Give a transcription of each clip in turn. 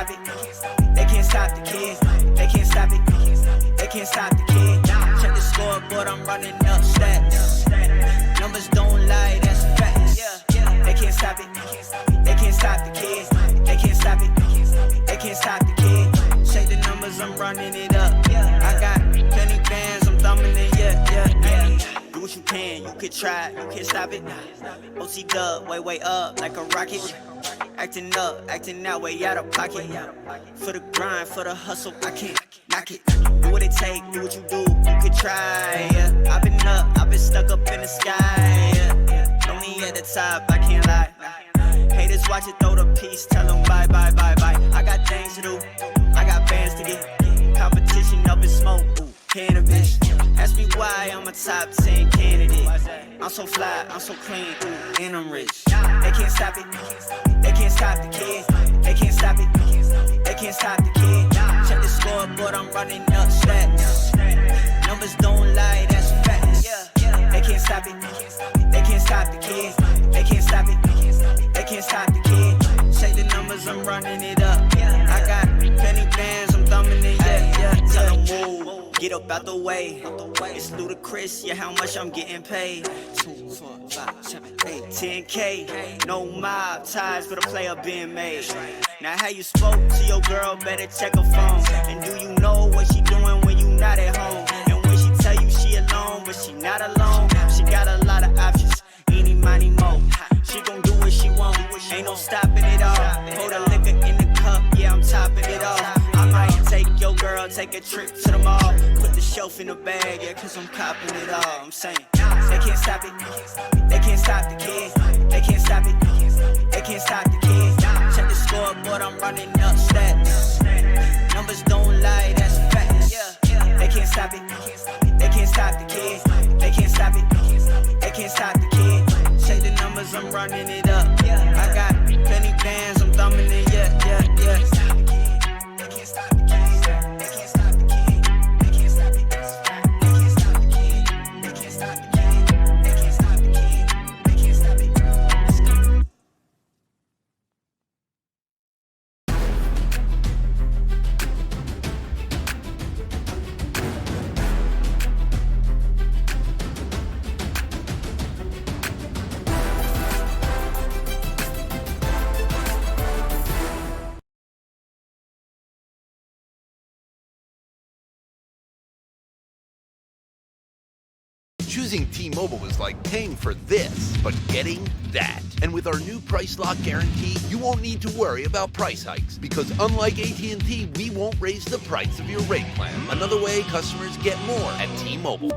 stop it. They can't stop the kid. They can't stop it. They can't stop the kid. Check the scoreboard, I'm running up stats. Numbers don't lie, that's facts. They can't stop it. They can't stop the kid. They can't stop it. They can't stop the kid. Check the numbers, I'm running it up. I got plenty bands, I'm thumbing it, yeah. Do what you can, you could try, you can't stop it. OC dub, way up like a rocket. Acting up, acting out, way out of pocket. For the grind, for the hustle, I can't knock it. Do what it take, do what you do, you could try. I've been up, I've been stuck up in the sky. Only at the top, I can't lie. Haters watch it, throw the piece, tell them bye. I got things to do, I got bands to get. Competition up in smoke, ooh, cannabis. Ask me why I'm a top 10 candidate. I'm so fly, I'm so clean, ooh, and I'm rich. They can't stop it, they can't stop the kid. They can't stop it, they can't stop the kid. Check the scoreboard, I'm running up stats. Numbers don't lie, that's facts. They can't stop it, they can't stop the kid. They can't stop it, they can't stop the kid. Check the numbers, I'm running it up. I got plenty bands, I'm thumbing it, yeah. Tell them move, get up out the way. It's ludicrous, yeah, how much I'm getting paid. 2, 4, 5, 7, 8, 10K. No mob ties, but a player being made. Now how you spoke to your girl, better check her phone. And do you know what she doing when you not at home? And when she tell you she alone, but she not alone. She got a lot of options, eeny, miny, mo. She gon' do what she want, ain't no stopping it all. Pour the liquor in the cup, yeah, I'm topping it off. I might take your girl, take a trip to the mall. Put the shelf in the bag, yeah, cause I'm copping it all. I'm saying, they can't stop it, they can't stop the kid. They can't stop it, they can't stop the kid. Check the scoreboard, I'm running up stats. Numbers don't lie, that's facts. They can't stop it, they can't stop the kid. They can't stop it, they can't stop the kid. Check the numbers, I'm running it up. I got plenty bands, I'm thumbing it, yeah. They can't stop the kid, they can't stop the kid. They can't stop it, that's fact. They can't stop the kid, they can't stop the kid. They can't stop the kid, they can't stop it. Let's go. Choosing T-Mobile is like paying for this, but getting that. And with our new price lock guarantee, you won't need to worry about price hikes, because unlike AT&T, we won't raise the price of your rate plan. Another way customers get more at T-Mobile.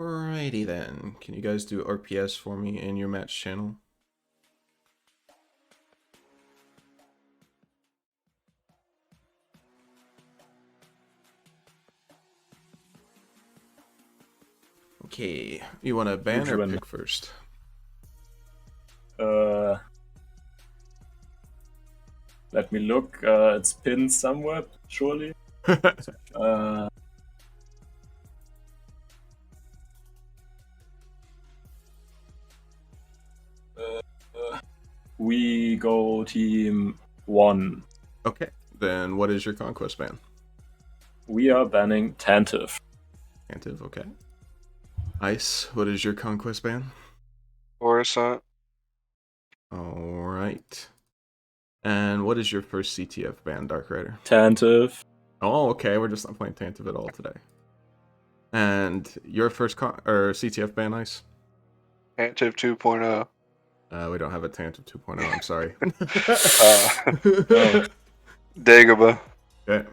Alrighty then, can you guys do RPS for me in your match channel? Okay, you want to ban or pick first? Let me look. It's pinned somewhere, surely. Uh, we go team 1. Okay, then what is your conquest ban? We are banning Tantive. Antiv, okay. Ice, what is your conquest ban? Coruscant. Alright. And what is your first CTF ban, Dark Rider? Tantive. Oh, okay, we're just not playing Tantive at all today. And your first CTF ban, Ice? Tantive 2.0. We don't have a Tantive 2.0, I'm sorry. Dagobah. Okay.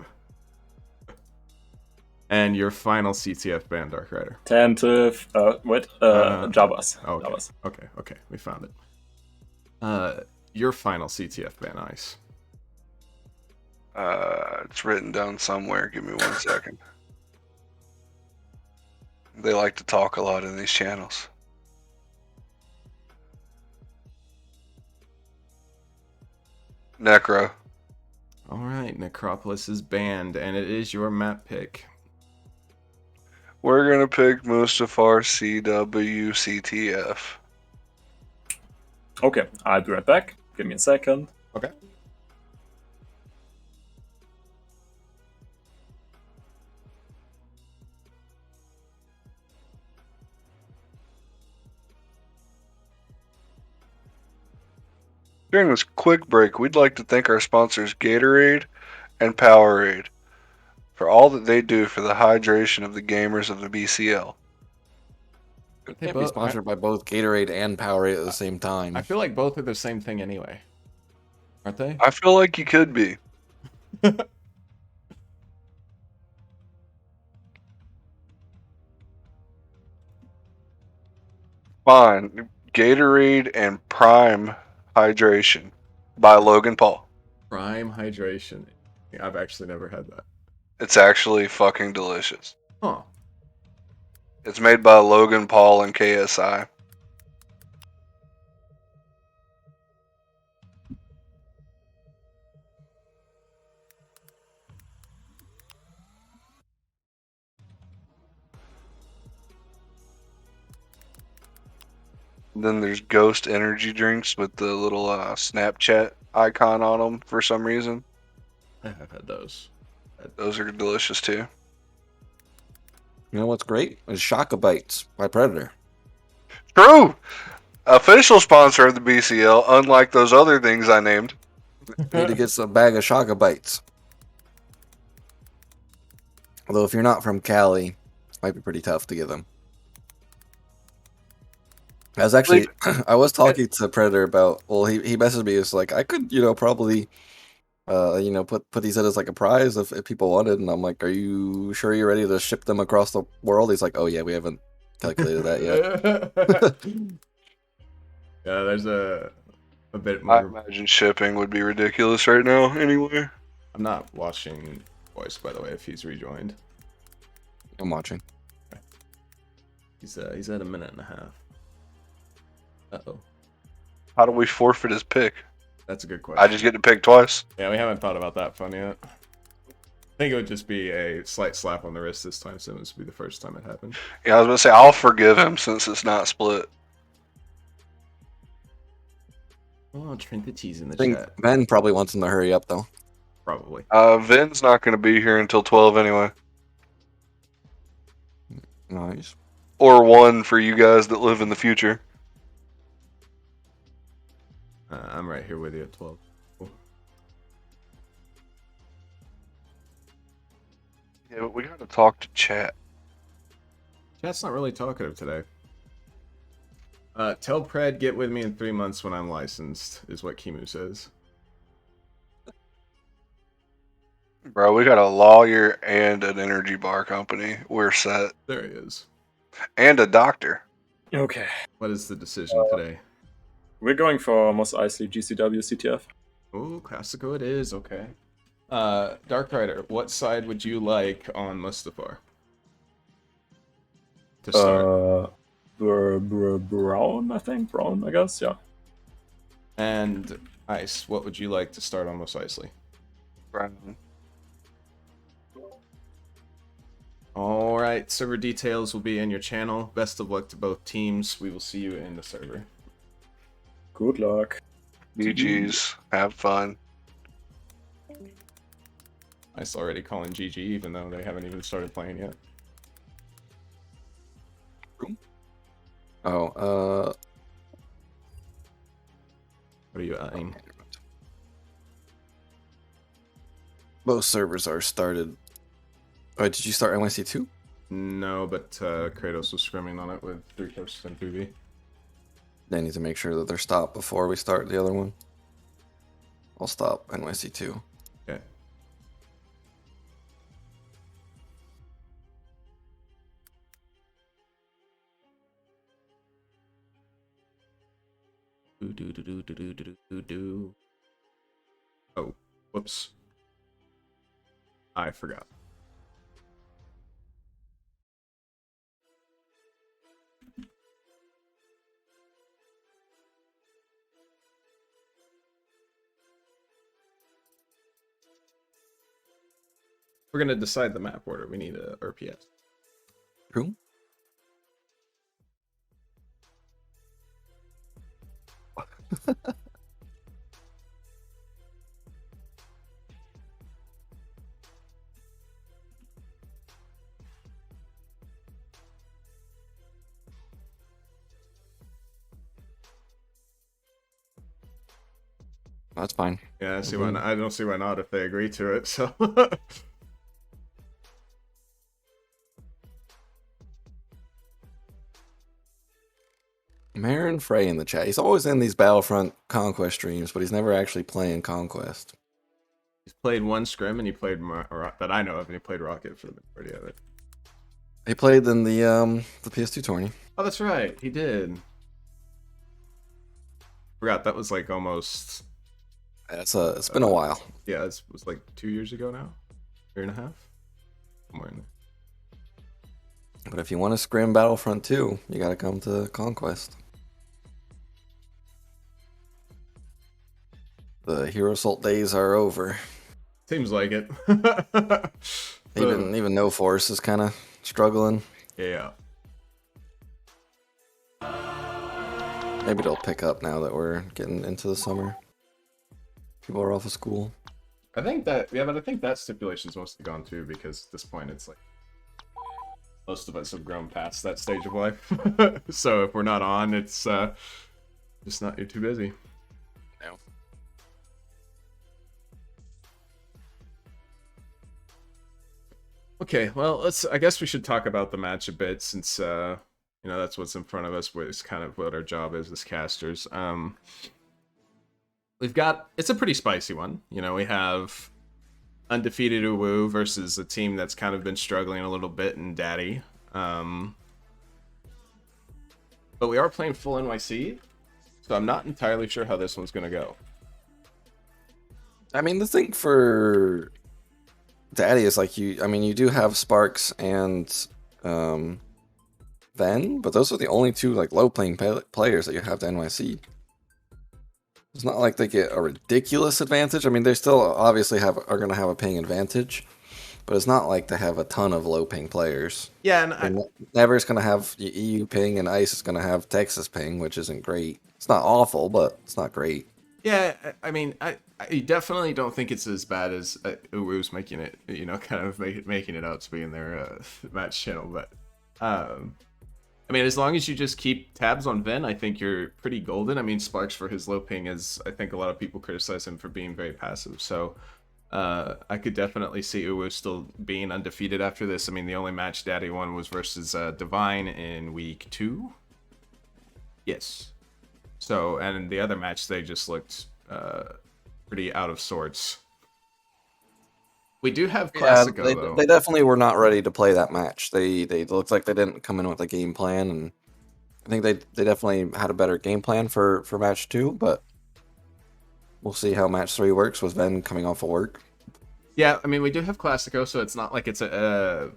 And your final CTF ban, Dark Rider? Tantive. Jabba's. Okay. Jabba's. Okay, we found it. Your final CTF ban, Ice? It's written down somewhere. Give me 1 second. They like to talk a lot in these channels. Necro. Alright, Necropolis is banned, and it is your map pick. We're gonna pick Mustafar CWCTF. Okay, I'll be right back. Give me a second. Okay. During this quick break, we'd like to thank our sponsors Gatorade and Powerade for all that they do for the hydration of the gamers of the BCL. It can't be sponsored by both Gatorade and Powerade at the same time. I feel like both are the same thing anyway. Aren't they? I feel like you could be. Fine. Gatorade and Prime Hydration by Logan Paul. Prime hydration. I've actually never had that. It's actually fucking delicious. Huh. It's made by Logan Paul and KSI. Then there's Ghost energy drinks with the little Snapchat icon on them for some reason. I have had those. Those are delicious too. You know what's great? Is Shaka Bites by Predator. True! Official sponsor of the BCL, unlike those other things I named. Need to get a bag of Shaka Bites. Although if you're not from Cali, it might be pretty tough to get them. I was actually, I was talking to Predator about, well, he messaged me, it's like, I could, probably, put these in as like a prize if people wanted, and I'm like, are you sure you're ready to ship them across the world? He's like, oh yeah, we haven't calculated that yet. Yeah, there's a bit I more. imagine shipping would be ridiculous right now anyway. I'm not watching voice, by the way, if he's rejoined. I'm watching. He's at a minute and a half. Uh-oh. How do we forfeit his pick? That's a good question. I just get to pick twice. Yeah, we haven't thought about that fun yet. I think it would just be a slight slap on the wrist this time, since this would be the first time it happened. Yeah, I was going to say, I'll forgive him since it's not split. Oh, Trinity's in the I think chat. Ben probably wants him to hurry up, though. Probably. Vin's not going to be here until 12 anyway. Nice. Or 1 for you guys that live in the future. I'm right here with you at 12. Cool. Yeah, but we got to talk to chat. Chat's not really talkative today. Tell Pred get with me in 3 months when I'm licensed, is what Kimu says. Bro, we got a lawyer and an energy bar company. We're set. There he is. And a doctor. Okay. What is the decision today? We're going for Mos Eisley GCW CTF. Oh, Classico it is, okay. Dark Rider, what side would you like on Mustafar? To start. Brown, I think. Brown, I guess, yeah. And Ice, what would you like to start on Mos Eisley? Brandon. Alright, server details will be in your channel. Best of luck to both teams. We will see you in the server. Good luck. GG's. Have fun. Nice already calling GG, even though they haven't even started playing yet. Oh, What are you eyeing? both servers are started. Oh, did you start NYC 2? No, but Kratos was scrimming on it with 3 coaches and 3v. They need to make sure that they're stopped before we start the other one. I'll stop NYC 2. Okay. Do. Oh, whoops. I forgot. We're gonna decide the map order. We need a RPS. True. That's fine. Yeah, I see why not. I don't see why not if they agree to it. So. Marin Frey in the chat. He's always in these Battlefront Conquest streams, but he's never actually playing Conquest. He's played one scrim and he played that I know of, and he played Rocket for the majority of it. He played in the PS2 tourney. Oh, that's right, he did. Forgot that was like almost. It's been a while. Yeah, it was like 2 years ago now, year and a half, somewhere in there. But if you want to scrim Battlefront 2, you got to come to Conquest. The Hero Assault days are over. Seems like it. Even No Force is kind of struggling. Yeah. Maybe it'll pick up now that we're getting into the summer. People are off of school. I think that, yeah, but I think that stipulation's mostly gone too, because at this point it's like most of us have grown past that stage of life. So if we're not on, it's just not, you're too busy. No. Okay, well, I guess we should talk about the match a bit, since you know, that's what's in front of us, it's kind of what our job is as casters. It's a pretty spicy one. You know, we have undefeated Uwu versus a team that's kind of been struggling a little bit in Daddy. But we are playing full NYC, so I'm not entirely sure how this one's going to go. I mean, the thing for Daddy is like you do have Sparks and Ven, but those are the only two like low playing players that you have to NYC. It's not like they get a ridiculous advantage. I mean, they still obviously are going to have a ping advantage, but it's not like they have a ton of low ping players. Yeah, and Never's going to have EU ping, and Ice is going to have Texas ping, which isn't great. It's not awful, but it's not great. Yeah, I mean, I definitely don't think it's as bad as Uwu's making it, you know, kind of making it out to be in their match channel. But, I mean, as long as you just keep tabs on Ven, I think you're pretty golden. I mean, Sparks for his low ping is, I think a lot of people criticize him for being very passive. So I could definitely see Uwu still being undefeated after this. I mean, the only match Daddy won was versus Divine in week 2. Yes. So, and the other match, they just looked pretty out of sorts. We do have Classico, though. They definitely were not ready to play that match. They looked like they didn't come in with a game plan, and I think they definitely had a better game plan for match 2, but we'll see how match 3 works with Ven coming off of work. Yeah, I mean, we do have Classico, so it's not like it's a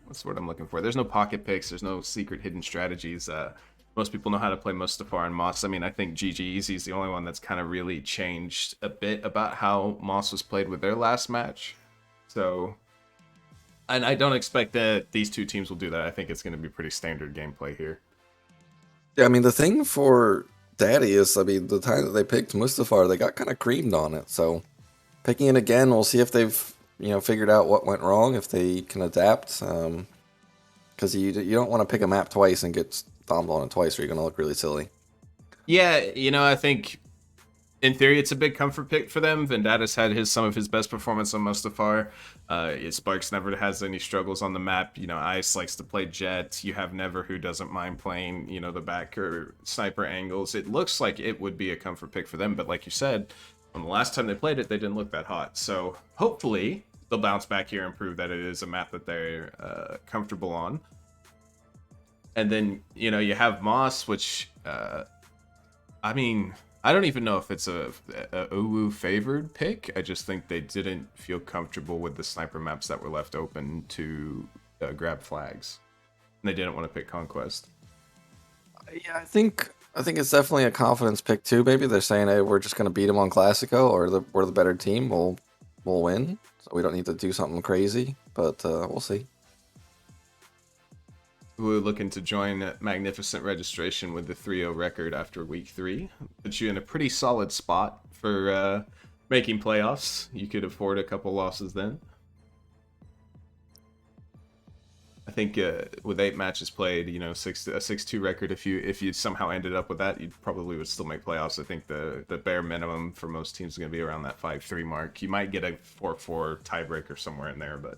what's the word I'm looking for? There's no pocket picks, there's no secret hidden strategies. Most people know how to play Mustafar and Moss. I mean, I think GG Easy is the only one that's kind of really changed a bit about how Moss was played with their last match. So, And I don't expect that these two teams will do that. I think it's going to be pretty standard gameplay here. Yeah, I mean, the thing for Daddy is, I mean, the time that they picked Mustafar, they got kind of creamed on it. So picking it again, we'll see if they've, figured out what went wrong, if they can adapt. Because you don't want to pick a map twice and get bombed on it twice, or you're going to look really silly. Yeah, I think in theory it's a big comfort pick for them. Vendata's had some of his best performance on Mustafar. Sparks never has any struggles on the map. Ice likes to play Jet. You have Never, who doesn't mind playing, the back or sniper angles. It looks like it would be a comfort pick for them, but like you said, on the last time they played it, they didn't look that hot. So hopefully they'll bounce back here and prove that it is a map that they're comfortable on. And then, you have Moss, which, I mean, I don't even know if it's a Uwu favored pick. I just think they didn't feel comfortable with the sniper maps that were left open to grab flags. And they didn't want to pick Conquest. Yeah, I think it's definitely a confidence pick too. Maybe they're saying, hey, we're just going to beat them on Classico, or we're the better team. We'll win. So we don't need to do something crazy, but we'll see. We're looking to join Magnificent Registration with the 3-0 record after week 3. Puts you in a pretty solid spot for making playoffs. You could afford a couple losses then. I think with 8 matches played, a 6-2 record, if you somehow ended up with that, you probably would still make playoffs. I think the bare minimum for most teams is going to be around that 5-3 mark. You might get a 4-4 tiebreaker somewhere in there, but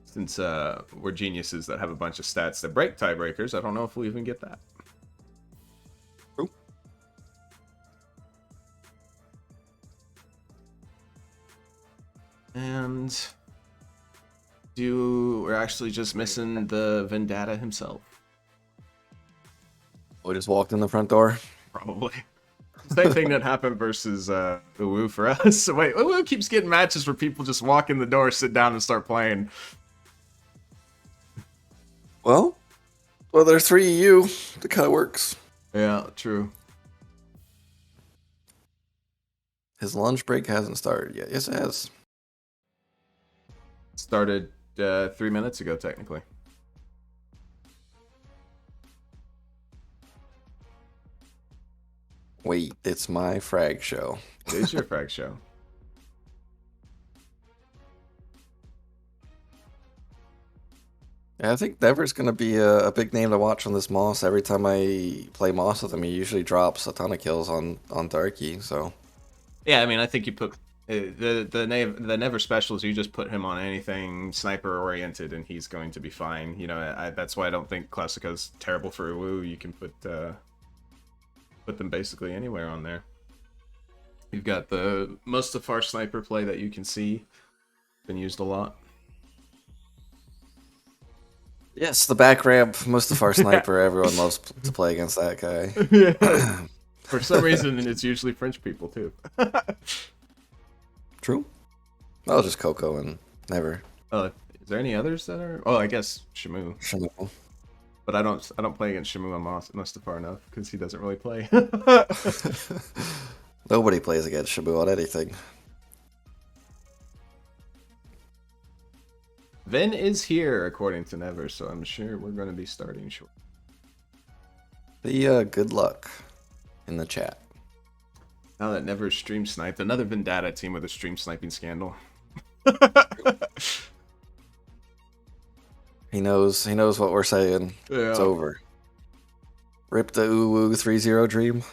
since we're geniuses that have a bunch of stats that break tiebreakers, I don't know if we'll even get that. True. And we're actually just missing the Vendetta himself. We just walked in the front door. Probably. Same thing that happened versus Uwu for us. So wait, Uwu keeps getting matches where people just walk in the door, sit down, and start playing. Well, there's 3 EU. It kind of works. Yeah, true. His lunch break hasn't started yet. Yes, it has. Started 3 minutes ago, technically. Wait, it's my frag show. It is your frag show. Yeah, I think Never's going to be a big name to watch on this Moss. Every time I play Moss with him, he usually drops a ton of kills on Darky, so... Yeah, I mean, I think you put... The Never specials, you just put him on anything sniper-oriented, and he's going to be fine. That's why I don't think Classico's terrible for Uwu. You can put them basically anywhere on there. You've got the Mustafar sniper play that you can see. Been used a lot. Yes, the back ramp Mustafar sniper. Everyone loves to play against that guy. Yeah. For some reason, it's usually French people too. True. Well, just Coco and Never. Is there any others that are? Oh, I guess Shamu. But I don't play against Shamu on Mustafar enough because he doesn't really play. Nobody plays against Shamu on anything. Ven is here, according to Never, so I'm sure we're going to be starting short. Good luck in the chat. Now that Never stream sniped, another Vendetta team with a stream sniping scandal. He knows what we're saying. Yeah. It's over. Rip the Uwu 3-0 dream.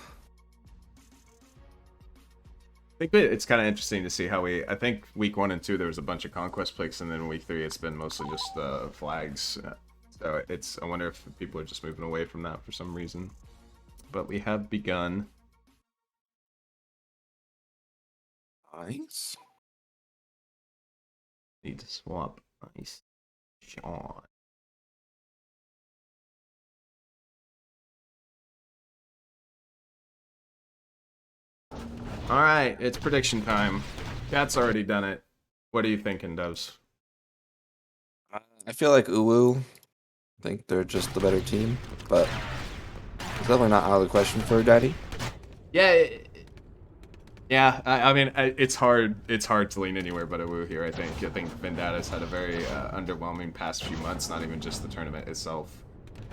I think it's kind of interesting to see how I think week 1 and 2 there was a bunch of conquest picks, and then week 3 it's been mostly just flags. So I wonder if people are just moving away from that for some reason. But we have begun. Nice. Need to swap. Nice. Sean. Alright, it's prediction time. Cat's already done it. What are you thinking, Doves? I feel like Uwu. I think they're just the better team, but it's definitely not out of the question for Daddy. Yeah, Yeah, I mean, it's hard. It's hard to lean anywhere but a Woo here. I think Vendada's had a very underwhelming past few months. Not even just the tournament itself.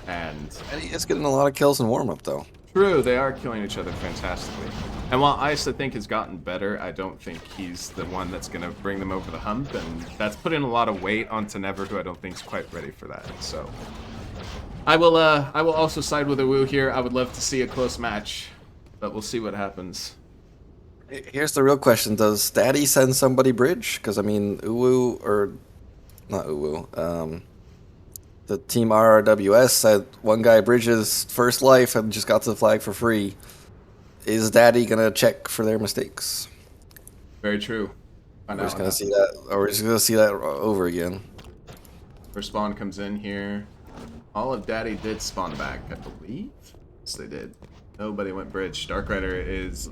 And he is getting a lot of kills in warm up though. true, they are killing each other fantastically. And while Ice, I think, has gotten better, I don't think he's the one that's going to bring them over the hump. And that's putting a lot of weight onto Never, who I don't think is quite ready for that. So I will also side with a Woo here. I would love to see a close match, but we'll see what happens. Here's the real question: does Daddy send somebody bridge? Because I mean, Uwu or not Uwu, the team RRWS said one guy bridges first life and just got to the flag for free. Is Daddy gonna check for their mistakes? Very true. We're just gonna see that, or we're just gonna see that over again. First spawn comes in here. All of Daddy did spawn back, I believe. Yes, they did. Nobody went bridge. Dark Rider is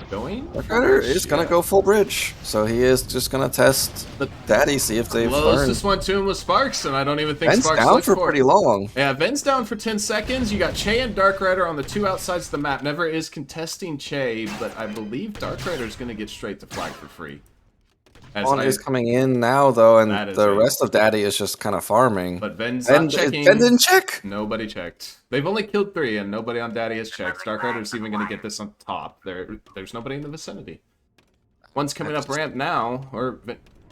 going. Dark Rider is gonna go full bridge, so he is just gonna test the Daddy, see if they've learned. Closest one to him was Sparks, and I don't even think Ben's Sparks down looked for for pretty it. long. Yeah, Ven's down for 10 seconds. You got Che and Dark Rider on the two outsides of the map. Never is contesting Che, but I believe Dark Rider is gonna get straight to flag for free. Spawn is coming in now, though, and the right. rest of Daddy is just kind of farming. But Ven's not checking. Ben didn't check. Nobody checked. They've only killed 3, and nobody on Daddy has checked. Dark Rider's even going to get this on top. There's nobody in the vicinity. One's coming up ramp now, or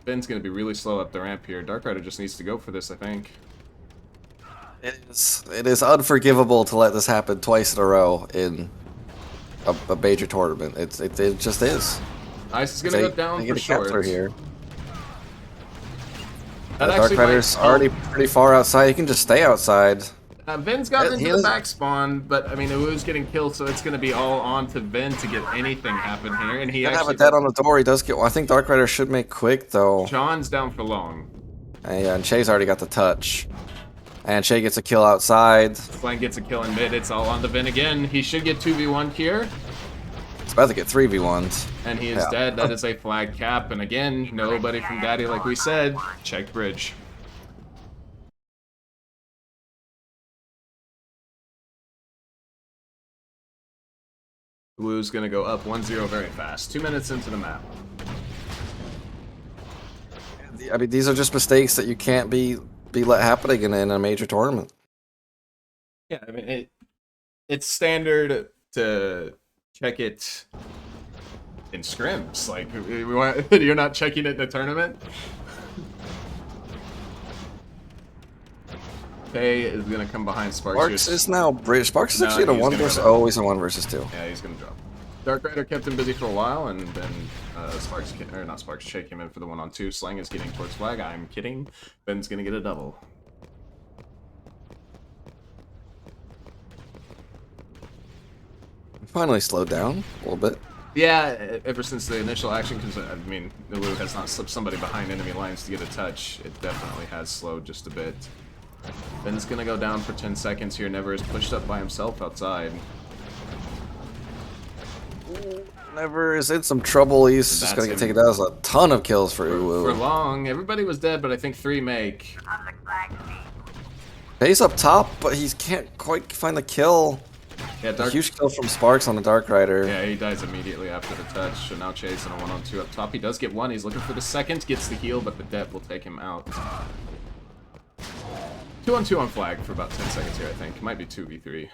Ven's going to be really slow up the ramp here. Dark Rider just needs to go for this, I think. It is unforgivable to let this happen twice in a row in a major tournament. It just is. Ice is going to go down for short. Here. Dark Rider's already pretty far outside. He can just stay outside. Ven's gotten into the back spawn, but I mean, Uwu's getting killed, so it's going to be all on to Ven to get anything happen here. And he does actually have a dead on the door. He does get one. I think Dark Rider should make quick, though. John's down for long. Yeah, and Che's already got the touch. And Che gets a kill outside. Slang gets a kill in mid. It's all on to Ven again. He should get 2v1 here. It's about to get 3v1s. And he is dead. That is a flag cap. And again, nobody from Daddy, like we said. Check bridge. Blue's gonna go up 1-0 very fast. 2 minutes into the map. I mean, these are just mistakes that you can't be let happen again in a major tournament. Yeah, I mean, it's standard to check it in scrims. Like, you're not checking it in a tournament. Faye is gonna come behind Sparks. Sparks is now bridge. Sparks is actually in a 1 versus. Oh, he's in 1 versus 2. Yeah, he's gonna drop. Dark Rider kept him busy for a while, and then Che came in for the 1-on-2. Slang is getting towards flag. I'm kidding. Ben's gonna get a double. Finally slowed down a little bit. Yeah, ever since the initial action, because I mean, Nulu has not slipped somebody behind enemy lines to get a touch. It definitely has slowed just a bit. Ben's gonna go down for 10 seconds here. Never is pushed up by himself outside. Never is in some trouble. He's just gonna get taken down. That's a ton of kills for Uwu. For long, everybody was dead, but I think 3 make. He's up top, but he can't quite find the kill. Yeah, a huge kill from Sparks on the Dark Rider. Yeah, he dies immediately after the touch. So now chasing a 1-on-2 up top. He does get 1. He's looking for the second. Gets the heal, but the death will take him out. 2-on-2 on flag for about 10 seconds here, I think. Might be 2v3.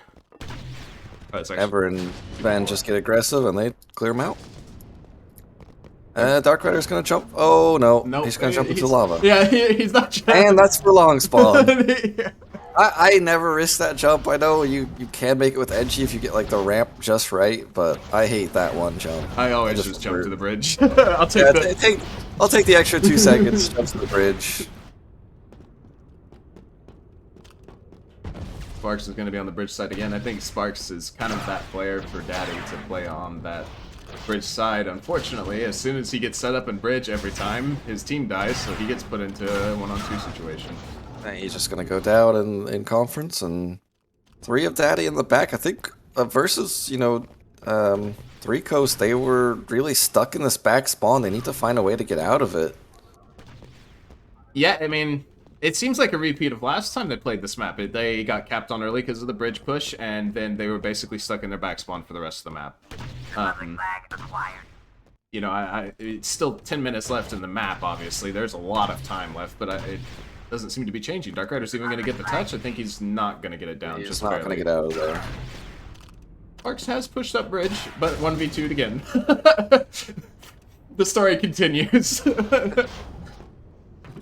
Ever and Van just get aggressive and they clear him out. Dark Rider's gonna jump. Oh no, nope. He's gonna jump into lava. Yeah, he's not jumping. And that's for long spawn. Yeah. I never risk that jump. I know you can make it with Edgy if you get like the ramp just right, but I hate that one jump. I always just jump to the bridge. I'll take I'll take the extra 2 seconds. Jump to the bridge. Sparks is going to be on the bridge side again. I think Sparks is kind of that player for Daddy to play on that bridge side. Unfortunately, as soon as he gets set up in bridge every time, his team dies, so he gets put into a 1-on-2 situation. He's just going to go down in conference, and 3 of Daddy in the back. I think versus, 3 Coast, they were really stuck in this back spawn. They need to find a way to get out of it. Yeah, I mean, it seems like a repeat of last time they played this map. They got capped on early because of the bridge push, and then they were basically stuck in their back spawn for the rest of the map. You know, it's still 10 minutes left in the map, obviously. There's a lot of time left, but it doesn't seem to be changing. Dark Rider's even going to get the touch. I think he's not going to get it down. He's just not going to get out of there. Sparks has pushed up bridge, but 1v2'd again. The story continues.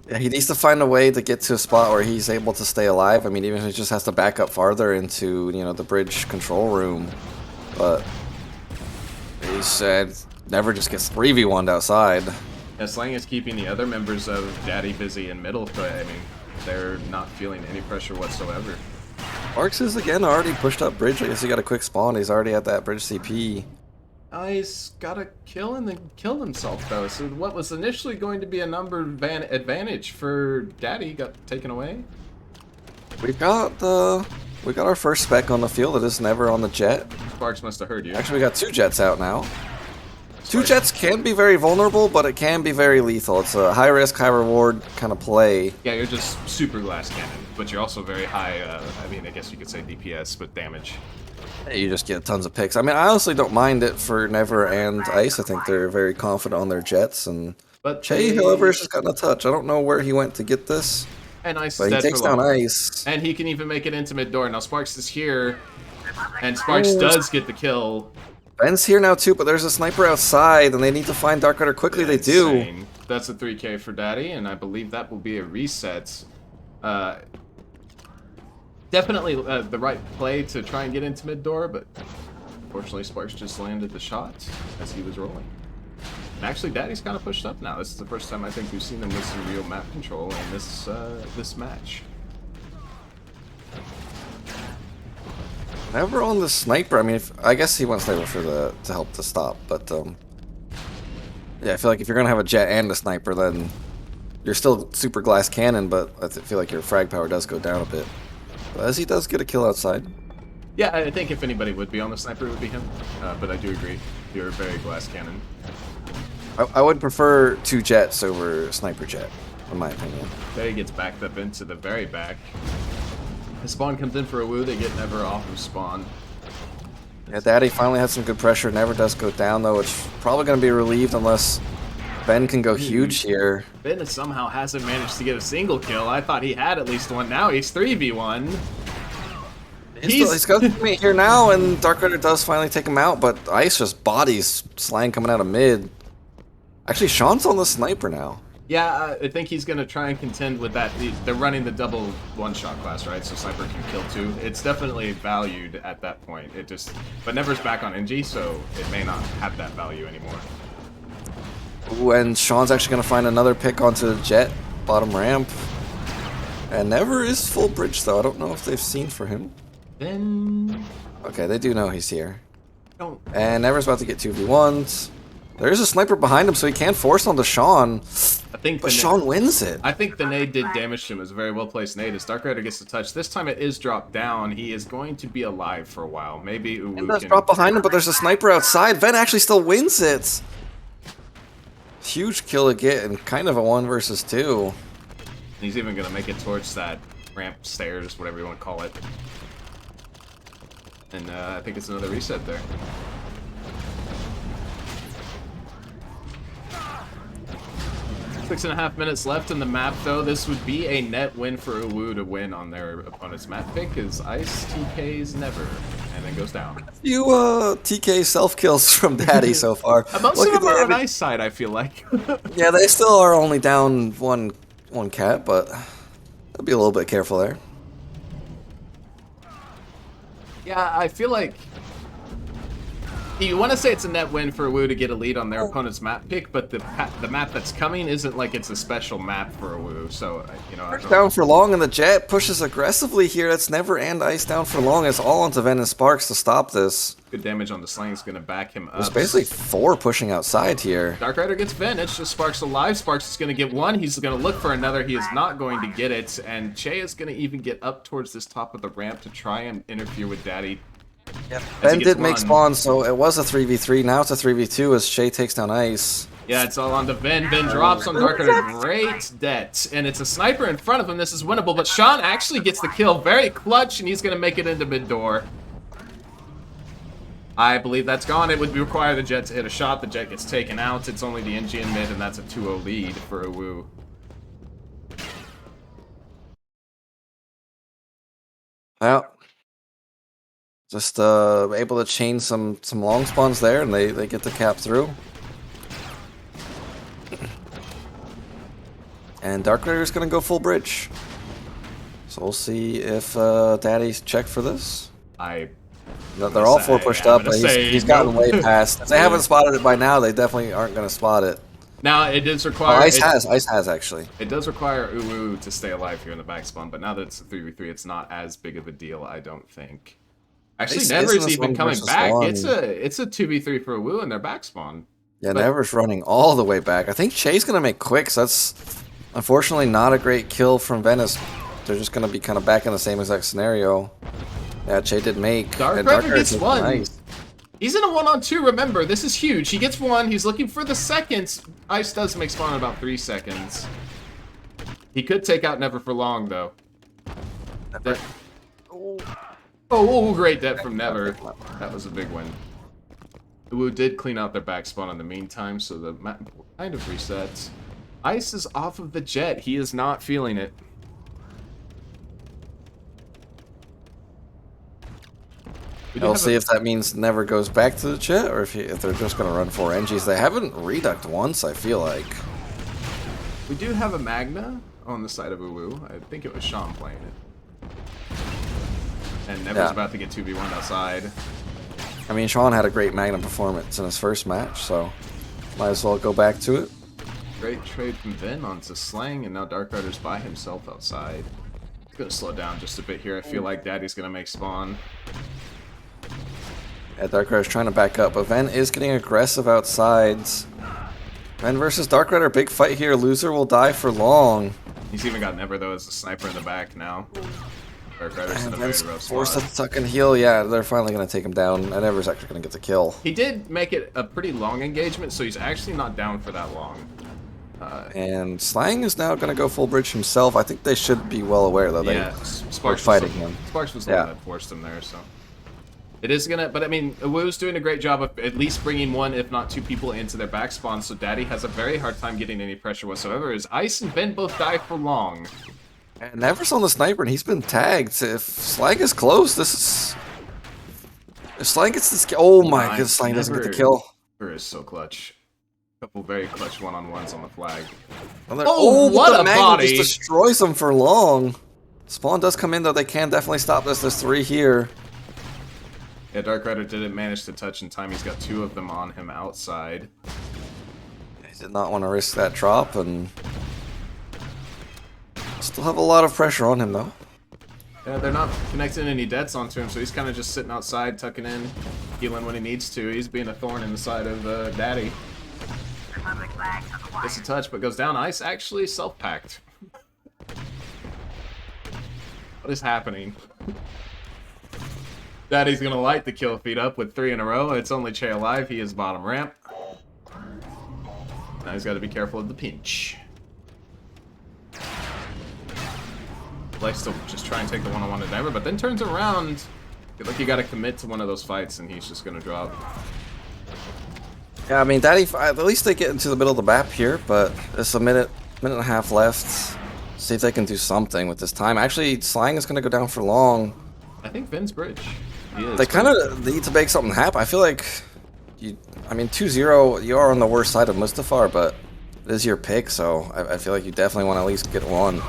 Yeah, he needs to find a way to get to a spot where he's able to stay alive. I mean, even if he just has to back up farther into, you know, the bridge control room. But he said never just gets 3v1'd outside. Yeah, Slang is keeping the other members of Daddy busy in middle, but I mean, they're not feeling any pressure whatsoever. Sparks is again already pushed up bridge. I guess he got a quick spawn. He's already at that bridge CP. He's got a kill and then killed himself though. So what was initially going to be a number advantage for Daddy got taken away. We got our first spec on the field. It is never on the jet. Sparks must have heard you. Actually, we got 2 jets out now. 2 jets can be very vulnerable, but it can be very lethal. It's a high risk, high reward kind of play. Yeah, you're just super glass cannon, but you're also very high. I mean, I guess you could say DPS, but damage. You just get tons of picks. I mean, I honestly don't mind it for Never and Ice. I think they're very confident on their jets. And But Che, however, has just gotten a touch. I don't know where he went to get this. And Ice But is he dead takes for down long. Ice. And he can even make it into mid door. Now Sparks is here, and Sparks does get the kill. Ben's here now too, but there's a sniper outside, and they need to find Dark Rider quickly. They do. Insane. That's a 3K for Daddy, and I believe that will be a reset. Definitely the right play to try and get into mid door, but unfortunately Sparks just landed the shot as he was rolling. And actually, Daddy's kind of pushed up now. This is the first time I think we've seen them with some real map control in this this match. Never on the sniper. I mean, I guess he went sniper for to help to stop, but yeah, I feel like if you're gonna have a jet and a sniper, then you're still super glass cannon, but I feel like your frag power does go down a bit. But as he does get a kill outside. Yeah, I think if anybody would be on the sniper, it would be him. But I do agree, you're very glass cannon. I would prefer 2 jets over sniper jet, in my opinion. Daddy gets backed up into the very back. The spawn comes in for a woo, they get Never off of spawn. Yeah, Daddy finally had some good pressure. Never does go down, though. It's probably going to be relieved unless Ben can go huge here. Ben somehow hasn't managed to get a single kill. I thought he had at least one. Now he's 3v1. He's got me here now, and Dark Rider does finally take him out, but Ice just bodies Slang coming out of mid. Actually, Sean's on the sniper now. Yeah, I think he's going to try and contend with that. They're running the double one-shot class, right? So Sniper can kill 2. It's definitely valued at that point. But Never's back on NG, so it may not have that value anymore. Ooh, and Sean's actually going to find another pick onto the jet, bottom ramp. And Never is full bridge, though. I don't know if they've seen for him. Then... Okay, they do know he's here. Don't... And Never's about to get 2v1s. There's a sniper behind him, so he can force onto Sean. But Sean wins it. I think the nade did damage to him. It was a very well-placed nade. As Dark Rider gets the touch, this time it is dropped down. He is going to be alive for a while. Maybe Uwu It does can... drop behind him, but there's a sniper outside. Ven actually still wins it. Huge kill again, kind of a 1 versus 2. He's even going to make it towards that ramp, stairs, whatever you want to call it. And I think it's another reset there. Six and a half minutes left in the map, though. This would be a net win for Uwu to win on their opponent's map pick, because Ice TKs Never, and then goes down. You TK self kills from Daddy so far. Most of them are on Ice side, I feel like. Yeah, they still are only down one cat, but I'll be a little bit careful there. Yeah, I feel like you want to say it's a net win for Uwu to get a lead on their opponent's map pick, but the map that's coming isn't like it's a special map for Uwu, so, you know... Down for long, and the jet pushes aggressively here. That's Never and Ice down for long. It's all onto Ven and Sparks to stop this. Good damage on the Slang's going to back him up. There's basically 4 pushing outside here. Dark Rider gets Ven. It's just Sparks alive. Sparks is going to get 1. He's going to look for another. He is not going to get it, and Che is going to even get up towards this top of the ramp to try and interfere with Daddy. Ben did make spawn, so it was a 3v3. Now it's a 3v2 as Shay takes down Ice. Yeah, it's all on to Ven. Ven drops on Dark Rider. Great det. And it's a sniper in front of him. This is winnable, but Sean actually gets the kill. Very clutch, and he's going to make it into mid door. I believe that's gone. It would require the Jet to hit a shot. The Jet gets taken out. It's only the NG in mid, and that's a 2-0 lead for Uwu. Well, just able to chain some long spawns there, and they get the cap through. And Dark Raider's gonna go full bridge. So we'll see if Daddy's checked for this. They're all 4 pushed up, but he's gotten way past. If they haven't spotted it by now, they definitely aren't gonna spot it. Now it does require. Ice has actually. It does require Uwu to stay alive here in the back spawn, but now that it's a 3v3, it's not as big of a deal, I don't think. Actually, Never's even coming back. It's a 2v3 for Uwu in their back spawn. Yeah, Never's running all the way back. I think Che's gonna make quicks. That's unfortunately not a great kill from Venice. They're just gonna be kind of back in the same exact scenario. Yeah, Che did make. Dark Raider gets one. Nice. He's in a 1-on-2, remember. This is huge. He gets one. He's looking for the second. Ice does make spawn in about 3 seconds. He could take out Never for long, though. Oh, great debt from Never. That was a big win. Uwu did clean out their back spawn in the meantime, so the map kind of resets. Ice is off of the Jet. He is not feeling it. We'll see if that means Never goes back to the Jet, or if they're just going to run 4 NGs. They haven't reducked once, I feel like. We do have a Magna on the side of Uwu. I think it was Sean playing it. And Never's about to get 2v1 outside. I mean, Sean had a great Magna performance in his first match, so might as well go back to it. Great trade from Vin onto Slang, and now Dark Rider's by himself outside. He's going to slow down just a bit here. I feel like Daddy's going to make spawn. Yeah, Dark Rider's trying to back up, but Ven is getting aggressive outside. Ven versus Dark Rider, big fight here. Loser will die for long. He's even got Never, though, as a sniper in the back now. Dark Rider's in a very rough forced spot. to tuck and heal. Yeah, they're finally going to take him down, and Never's actually going to get the kill. He did make it a pretty long engagement, so he's actually not down for that long. And Slang is now going to go full bridge himself. I think they should be well aware, though. Yeah, Sparks fighting him. Sparks was the one that forced him there, so... It is gonna, but I mean, Uwu's doing a great job of at least bringing 1, if not 2 people into their back spawn, so Daddy has a very hard time getting any pressure whatsoever, as Ice and Ben both die for long. And Never's on the sniper, and he's been tagged. If Slang is close, this is... If Slang gets this kill... Oh my god, Slang doesn't get the kill. Never is so clutch. A couple very clutch one-on-ones on the flag. Oh, what a body! Just destroys them for long. Spawn does come in, though. They can definitely stop this. There's 3 here. Yeah, Dark Rider didn't manage to touch in time. He's got 2 of them on him outside. He did not want to risk that drop, and still have a lot of pressure on him, though. Yeah, they're not connecting any deaths onto him, so he's kind of just sitting outside, tucking in, healing when he needs to. He's being a thorn in the side of Daddy. Gets a touch, but goes down. Ice actually self-packed. What is happening? Daddy's gonna light the kill feed up with 3 in a row. It's only Che alive. He is bottom ramp. Now he's got to be careful of the pinch. Likes to just try and take the one-on-one to Never, but then turns around. Feel like you got to commit to one of those fights, and he's just gonna drop. Yeah, I mean, Daddy. At least they get into the middle of the map here, but it's a minute and a half left. See if they can do something with this time. Actually, Slang is gonna go down for long. I think Vin's bridge. They kind of need to make something happen. I feel like I mean, 2-0, you are on the worst side of Mustafar, but it is your pick, so I feel like you definitely want to at least get 1.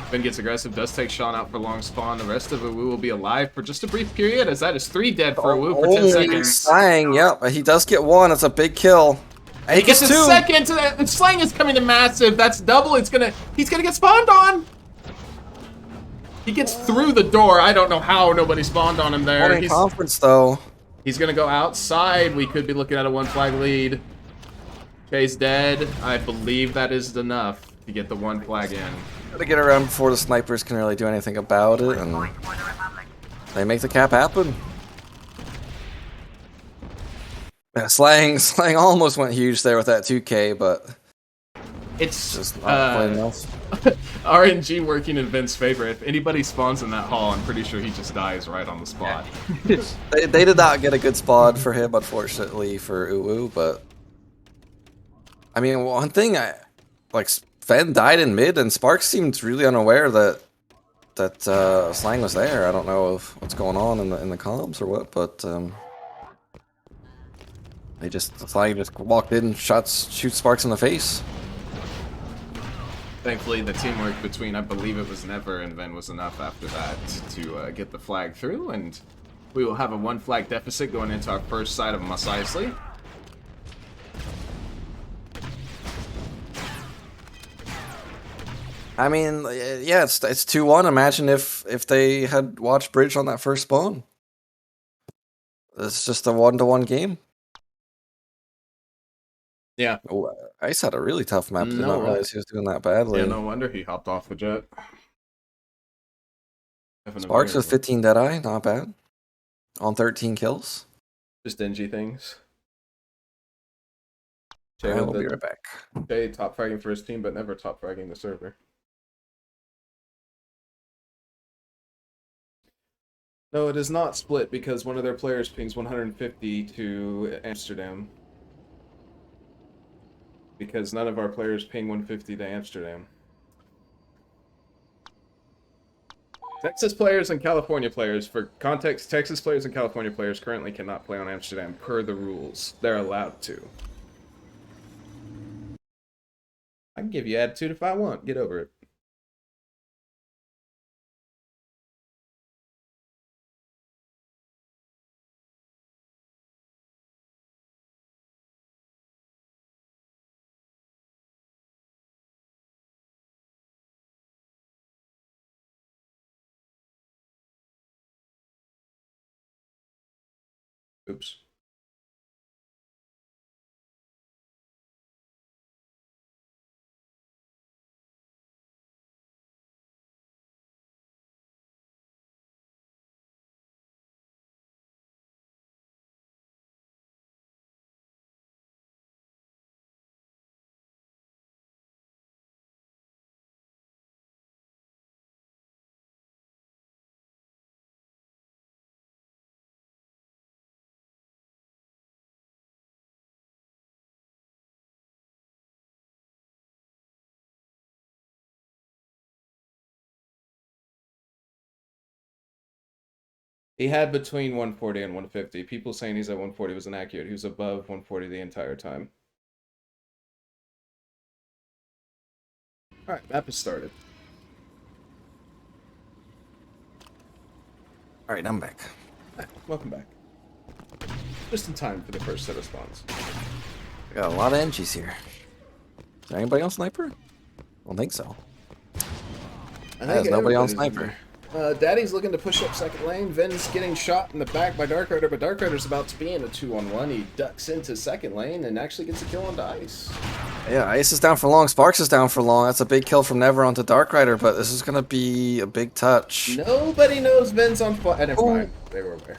Vin gets aggressive, does take Sean out for long spawn. The rest of Uwu will be alive for just a brief period, as that is 3 dead for Uwu for 10 seconds. Slang, yep, he does get 1. It's a big kill. And he gets a 2. Second. Slang is coming to massive. That's double. He's gonna get spawned on. He gets through the door. I don't know how nobody spawned on him there. He's conference though. He's gonna go outside. We could be looking at a 1 flag lead. Che's dead. I believe that is enough to get the 1 flag in. Gotta get around before the snipers can really do anything about it, and they make the cap happen. Yeah, Slang almost went huge there with that 2K, but It's Just not playing enough. RNG working in Vin's favor. If anybody spawns in that hall, I'm pretty sure he just dies right on the spot. They did not get a good spawn for him, unfortunately, for Uwu, but I mean, one thing like Fen died in mid, and Sparks seemed really unaware that Slang was there. I don't know what's going on in the comms or what, but Slang just walked in, shoot Sparks in the face. Thankfully, the teamwork between, I believe it was Never and Ven was enough after that to get the flag through, and we will have a 1 flag deficit going into our first side of Mos Eisley. I mean, yeah, it's 2-1. Imagine if they had watched Bridge on that first spawn. It's just a 1-to-1 game. Yeah. Oh, Ice had a really tough map. Did No, not realize he was doing that badly. Yeah, no wonder he hopped off the jet. Sparks with 15 Deadeye, not bad. On 13 kills. Just dingy things. Alright, we'll be right back. Jay top fragging for his team, but never top fragging the server. No, it is not split because one of their players pings 150 to Amsterdam. Because none of our players ping 150 to Amsterdam. Texas players and California players, for context, Texas players and California players currently cannot play on Amsterdam per the rules. They're allowed to. I can give you attitude if I want. Get over it. Oops. He had between 140 and 150. People saying he's at 140 was inaccurate. He was above 140 the entire time. Alright, map is started. Alright, I'm back. Right, welcome back. Just in time for the first set of spawns. We got a lot of NGs here. Is there anybody on Sniper? I don't think so. There's nobody on Sniper. Daddy's looking to push up second lane. Ven's getting shot in the back by Dark Rider, but Dark Rider's about to be in a 2-on-1. He ducks into second lane and actually gets a kill on Dice. Yeah, Ice is down for long. Sparks is down for long. That's a big kill from Never onto Dark Rider, but this is going to be a big touch. Nobody knows Ven's on fire. Never mind. They were aware.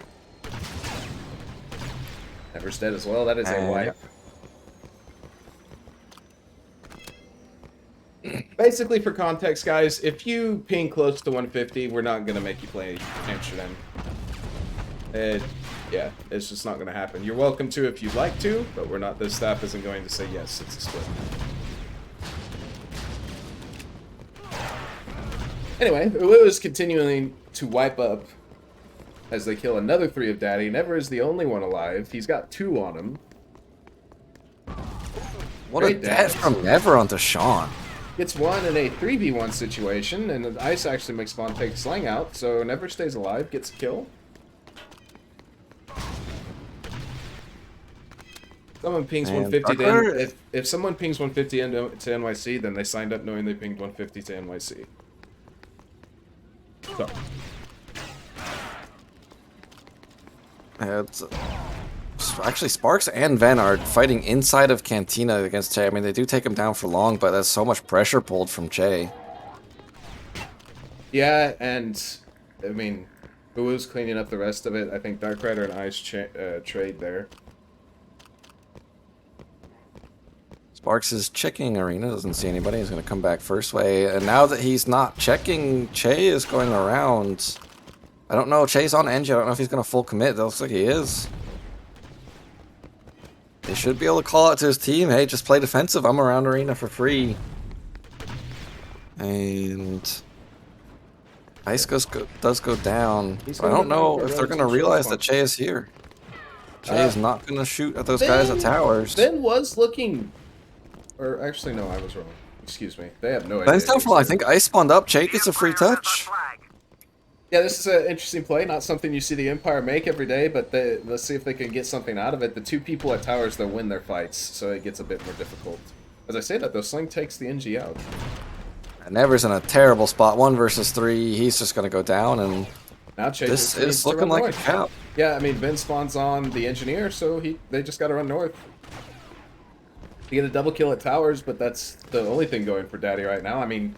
Never's dead as well. That is a wipe. Basically, for context, guys, if you ping close to 150, we're not going to make you play Amsterdam. Yeah, it's just not going to happen. You're welcome to if you'd like to, but we're not. The staff isn't going to say yes, it's a split. Anyway, Uwu is continuing to wipe up as they kill another 3 of Daddy. Never is the only one alive. He's got 2 on him. What a dash from Never onto Sean. Gets 1 in a 3v1 situation, and Ice actually makes Spawn take Slang out, so Never stays alive, gets a kill. Someone pings 150 to if someone pings 150 to NYC, then they signed up knowing they pinged 150 to NYC. So. It's actually Sparks and Ven are fighting inside of Cantina against Che. I mean, they do take him down for long, but that's so much pressure pulled from Che. Yeah, and I mean, Uwu's cleaning up the rest of it. I think Dark Rider and Ice trade there. Sparks is checking Arena, doesn't see anybody. He's going to come back first way. And now that he's not checking, Che is going around. I don't know. Che's on Engie. I don't know if he's going to full commit. That looks like he is. He should be able to call out to his team, hey, just play defensive. I'm around Arena for free. And Ice does go down. But I don't know if they're going to realize that Che is here. Che is not going to shoot at those guys at towers. Ben was looking... Or actually, no, I was wrong. Excuse me. They have no idea. Ben's down for I think Ice spawned up. Che gets a free touch. Yeah, this is an interesting play. Not something you see the Empire make every day, but let's see if they can get something out of it. The two people at towers, they'll win their fights, so it gets a bit more difficult. As I say that, though, Sling takes the NG out. And Never's in a terrible spot. 1 versus 3. He's just going to go down, and now Che this is looking like a cap. Yeah, I mean, Ben spawns on the engineer, so they just got to run north. You get a double kill at towers, but that's the only thing going for Daddy right now. I mean,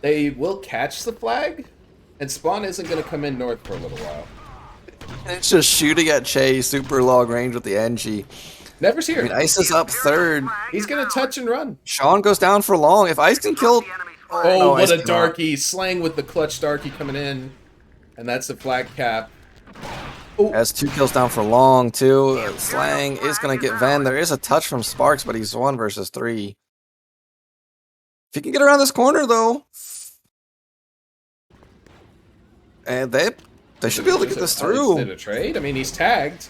they will catch the flag, and Spawn isn't going to come in north for a little while. It's just shooting at Che, super long range with the NG. Never's here. I mean, Ice is up 3rd. He's going to touch and run. Sean goes down for long. If Ice can kill... Oh, no, what Ice a cannot. darky. Slang with the clutch darky coming in. And that's the flag cap. Has 2 kills down for long, too. Slang is going to get Ven. There is a touch from Sparks, but he's 1 versus 3. If he can get around this corner, though... And they should be able to get this through. Did a trade? I mean, he's tagged.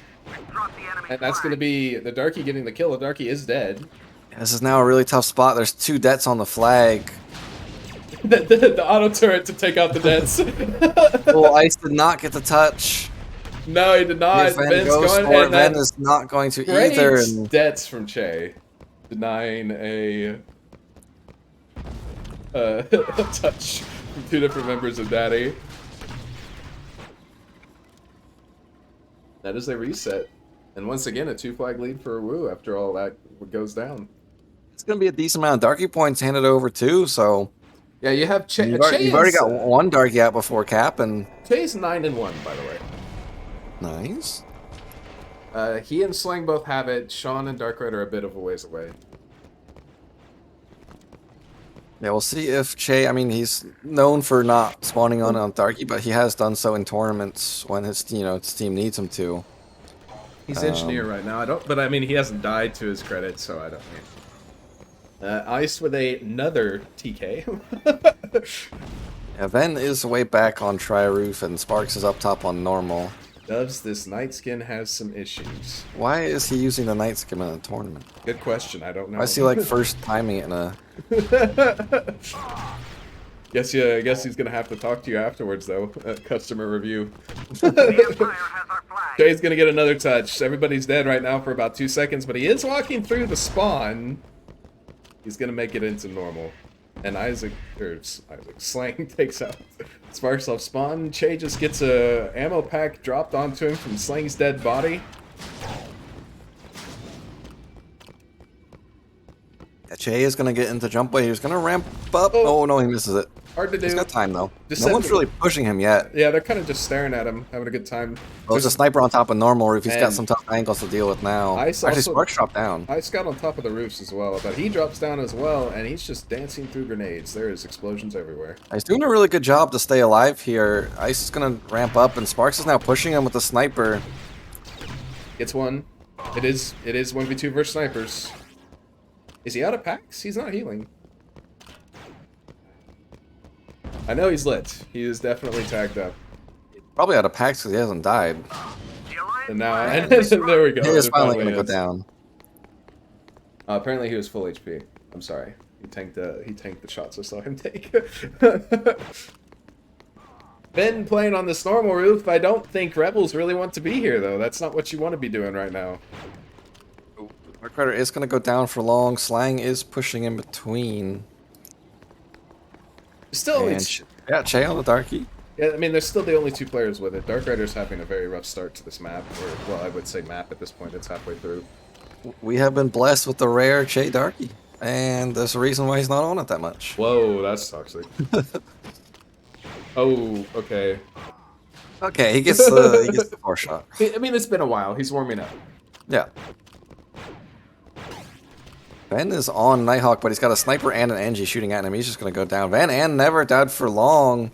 And that's going to be the darky getting the kill. The darky is dead. This is now a really tough spot. There's 2 debts on the flag. the auto turret to take out the debts. Well, Ice did not get the touch. No, he did not. If Ven Ben's goes going, for it, and Ven that is not going to great either. And debts from Che. Denying a touch from 2 different members of Daddy. That is a reset. And once again, a 2-flag lead for Wu after all that goes down. it's going to be a decent amount of Darky points handed over, too, so... Yeah, you have Che. You've already got 1 Darky out before Cap, and... Che's 9-1, by the way. Nice. He and Slang both have it. Sean and Dark Red are a bit of a ways away. Yeah, we'll see if Che... I mean, he's known for not spawning on Darky, but he has done so in tournaments when his team needs him to. He's engineer right now. But I mean, he hasn't died to his credit, so I don't mean. Ice with another TK. Yeah, Ven is way back on Tri-Roof, and Sparks is up top on normal. Does this Night Skin has some issues? Why is he using the Night Skin in a tournament? Good question. I don't know. Why is he like first timing it in a... Guess he's gonna have to talk to you afterwards, though. Customer review. Jay's gonna get another touch. Everybody's dead right now for about 2 seconds, but he is walking through the spawn. He's gonna make it into normal. And Slang takes out Sparks off spawn. Che just gets a ammo pack dropped onto him from Slang's dead body. Yeah, Che is going to get into jump way. He's going to ramp up. Oh, no, he misses it. Hard to do. He's got time, though. Just No one's really pushing him yet. Yeah, they're kind of just staring at him, having a good time. Oh, there's a sniper on top of normal roof. He's got And some tough angles to deal with now. Ice Actually, also- Sparks dropped down. Ice got on top of the roofs as well, but he drops down as well, and he's just dancing through grenades. There is explosions everywhere. He's doing a really good job to stay alive here. Ice is going to ramp up, and Sparks is now pushing him with the sniper. Gets one. It is 1v2 versus snipers. Is he out of packs? He's not healing. I know he's lit. He is definitely tagged up. Probably out of packs because he hasn't died. And now, and there we go. He is It finally going to go is. down. Apparently he was full HP. I'm sorry. He tanked the shots I saw him take. Ben playing on this normal roof. I don't think Rebels really want to be here, though. That's not what you want to be doing right now. Dark Rider is going to go down for long. Slang is pushing in between. Still, And it's, yeah, Che on the Darky. yeah, I mean, there's still the only 2 players with it. Dark Rider's having a very rough start to this map. Or, well, I would say map at this point. It's halfway through. We have been blessed with the rare Che Darky. And there's a reason why he's not on it that much. Whoa, that's toxic. Oh, okay. Okay, he gets the 4 shot. I mean, it's been a while. He's warming up. Yeah. Van is on Nighthawk, but he's got a sniper and an Angie shooting at him. He's just going to go down. Van and never died for long.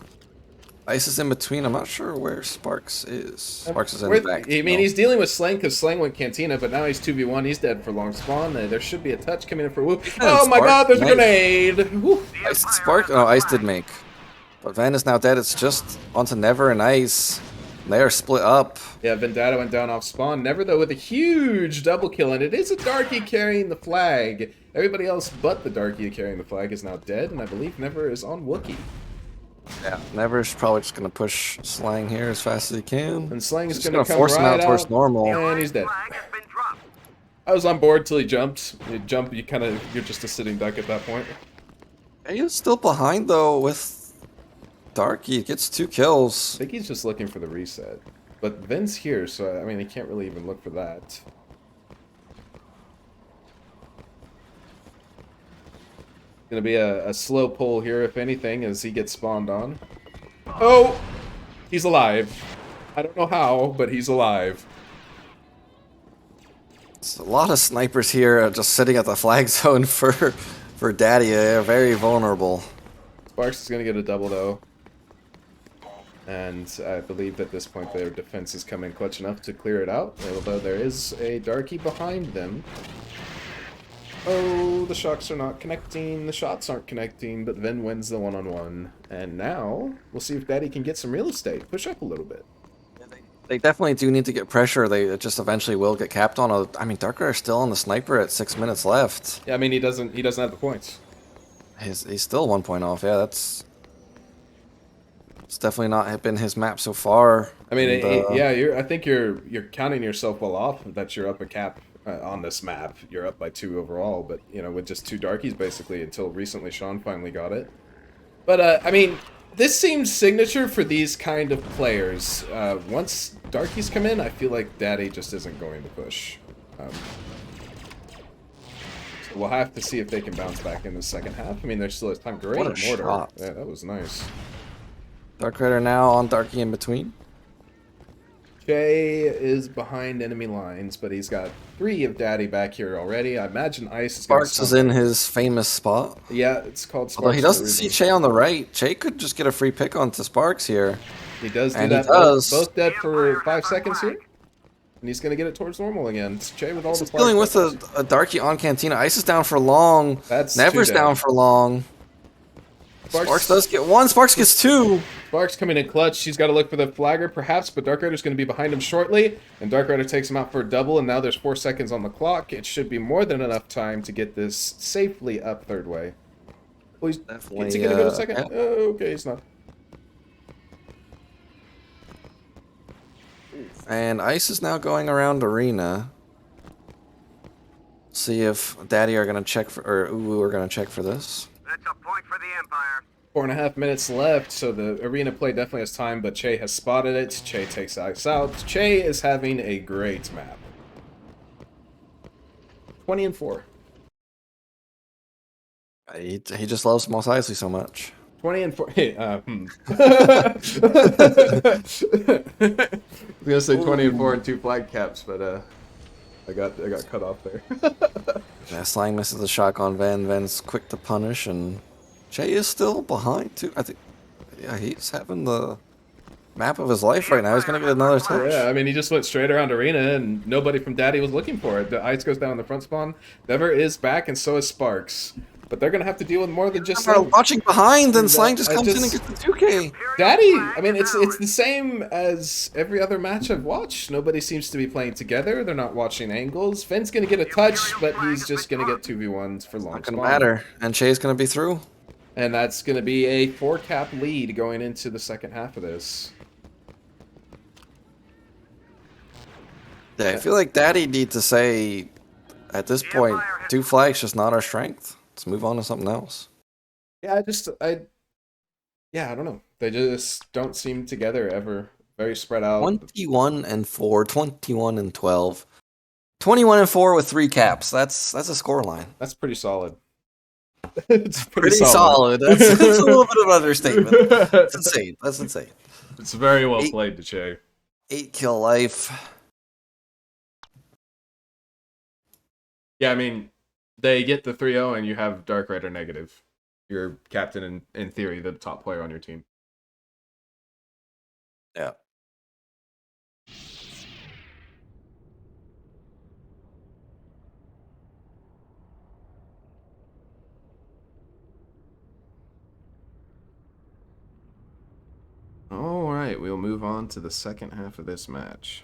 Ice is in between. I'm not sure where Sparks is. Sparks is in the back. I mean, he's dealing with Slang because Slang went Cantina, but now he's 2v1. He's dead for long spawn. There should be a touch coming in for Woo. Oh my god, there's a grenade! Woo. Ice, Spark? Oh, Ice did make. But Van is now dead. It's just onto Never and Ice. They are split up. Yeah, Vendetta went down off spawn. Never, though, with a huge double kill, and it is a Darky carrying the flag. Everybody else but the Darky carrying the flag is now dead, and I believe Never is on Wookiee. Yeah, Never's probably just going to push Slang here as fast as he can. And Slang is Just going to come force him right out towards normal. and he's dead. I was on board till he jumped. You jump, you're just a sitting duck at that point. He's still behind, though, with Darky. He gets 2 kills. I think he's just looking for the reset. But Vin's here, so, I mean, he can't really even look for that. Gonna be a slow pull here, if anything, as he gets spawned on. Oh! He's alive. I don't know how, but he's alive. It's a lot of snipers here just sitting at the flag zone for Daddy. They're very vulnerable. Sparks is gonna get a double, though. And I believe at this point their defense has come in clutch enough to clear it out, although there is a Darky behind them. Oh, the shocks are not connecting, the shots aren't connecting, but Vin wins the one-on-one. And now, we'll see if Daddy can get some real estate, push up a little bit. They definitely do need to get pressure. They just eventually will get capped on. I mean, Darker is still on the sniper at 6 minutes left. Yeah, I mean, he doesn't have the points. He's still 1 point off. Yeah, it's definitely not been his map so far. I mean, yeah, I think you're counting yourself well off that you're up a cap on this map. You're up by 2 overall, but you know, with just 2 Darkies basically until recently Sean finally got it. But I mean, this seems signature for these kind of players. Once Darkies come in, I feel like Daddy just isn't going to push. So we'll have to see if they can bounce back in the second half. I mean, there's still time. Great What a mortar. shot. Yeah, that was nice. Dark Rider now on Darky in between. Jay is behind enemy lines, but he's got 3 of Daddy back here already. I imagine Ice is going to... Sparks is in his famous spot. Yeah, it's called Sparks. Although he doesn't see Che on the right. Che could just get a free pick onto Sparks here. He does do And that. he does. Both dead for 5 seconds here. And he's going to get it towards normal again. It's Che with all the He's dealing with a Darky on Cantina. Ice is down for long. That's Never's 2 down. down for long. Sparks does get 1. Sparks gets 2. Sparks coming in clutch. He's got to look for the flagger, perhaps, but Dark Rider's going to be behind him shortly. And Dark Rider takes him out for a double, and now there's 4 seconds on the clock. It should be more than enough time to get this safely up third way. Oh, is he going to go to second? Yeah. Oh, okay, he's not. And Ice is now going around Arena. See if Daddy are going to check for, or Uwu are going to check for this. That's a point for the Empire. 4.5 minutes left, so the arena play definitely has time, but Che has spotted it. Che takes Ice out. Che is having a great map. 20-4. He just loves Mos Eisley so much. 20-4. Hey, I was gonna say 20-4 and 2 flag caps, but I got cut off there. Yeah, Slang misses the shot on Van. Van's quick to punish, and Che is still behind too. I think, yeah, he's having the map of his life right now. He's gonna get another touch. Yeah, I mean, he just went straight around arena, and nobody from Daddy was looking for it. The Ice goes down in the front spawn. Never is back, and so is Sparks. But they're gonna have to deal with more than just I'm watching behind, and Slang I just comes in and gets the 2K. Daddy. I mean, it's the same as every other match I've watched. Nobody seems to be playing together. They're not watching angles. Finn's gonna get a touch, but he's just gonna get 2v1s for long. Not gonna matter, and Che's gonna be through. And that's gonna be a 4-cap lead going into the second half of this. Yeah, I feel like Daddy need to say, at this point, 2 flags just not our strength. Let's move on to something else. Yeah, I don't know. They just don't seem together ever. Very spread out. 21-4, 21-12, 21-4 with 3 caps. That's a score line. That's pretty solid. It's Pretty solid. That's a little bit of an understatement. That's insane. That's insane. It's very well played, Che. 8 kill life. Yeah, I mean, they get the 3-0 and you have Dark Rider negative. Your captain, in theory, the top player on your team. Yeah. All right, we'll move on to the second half of this match.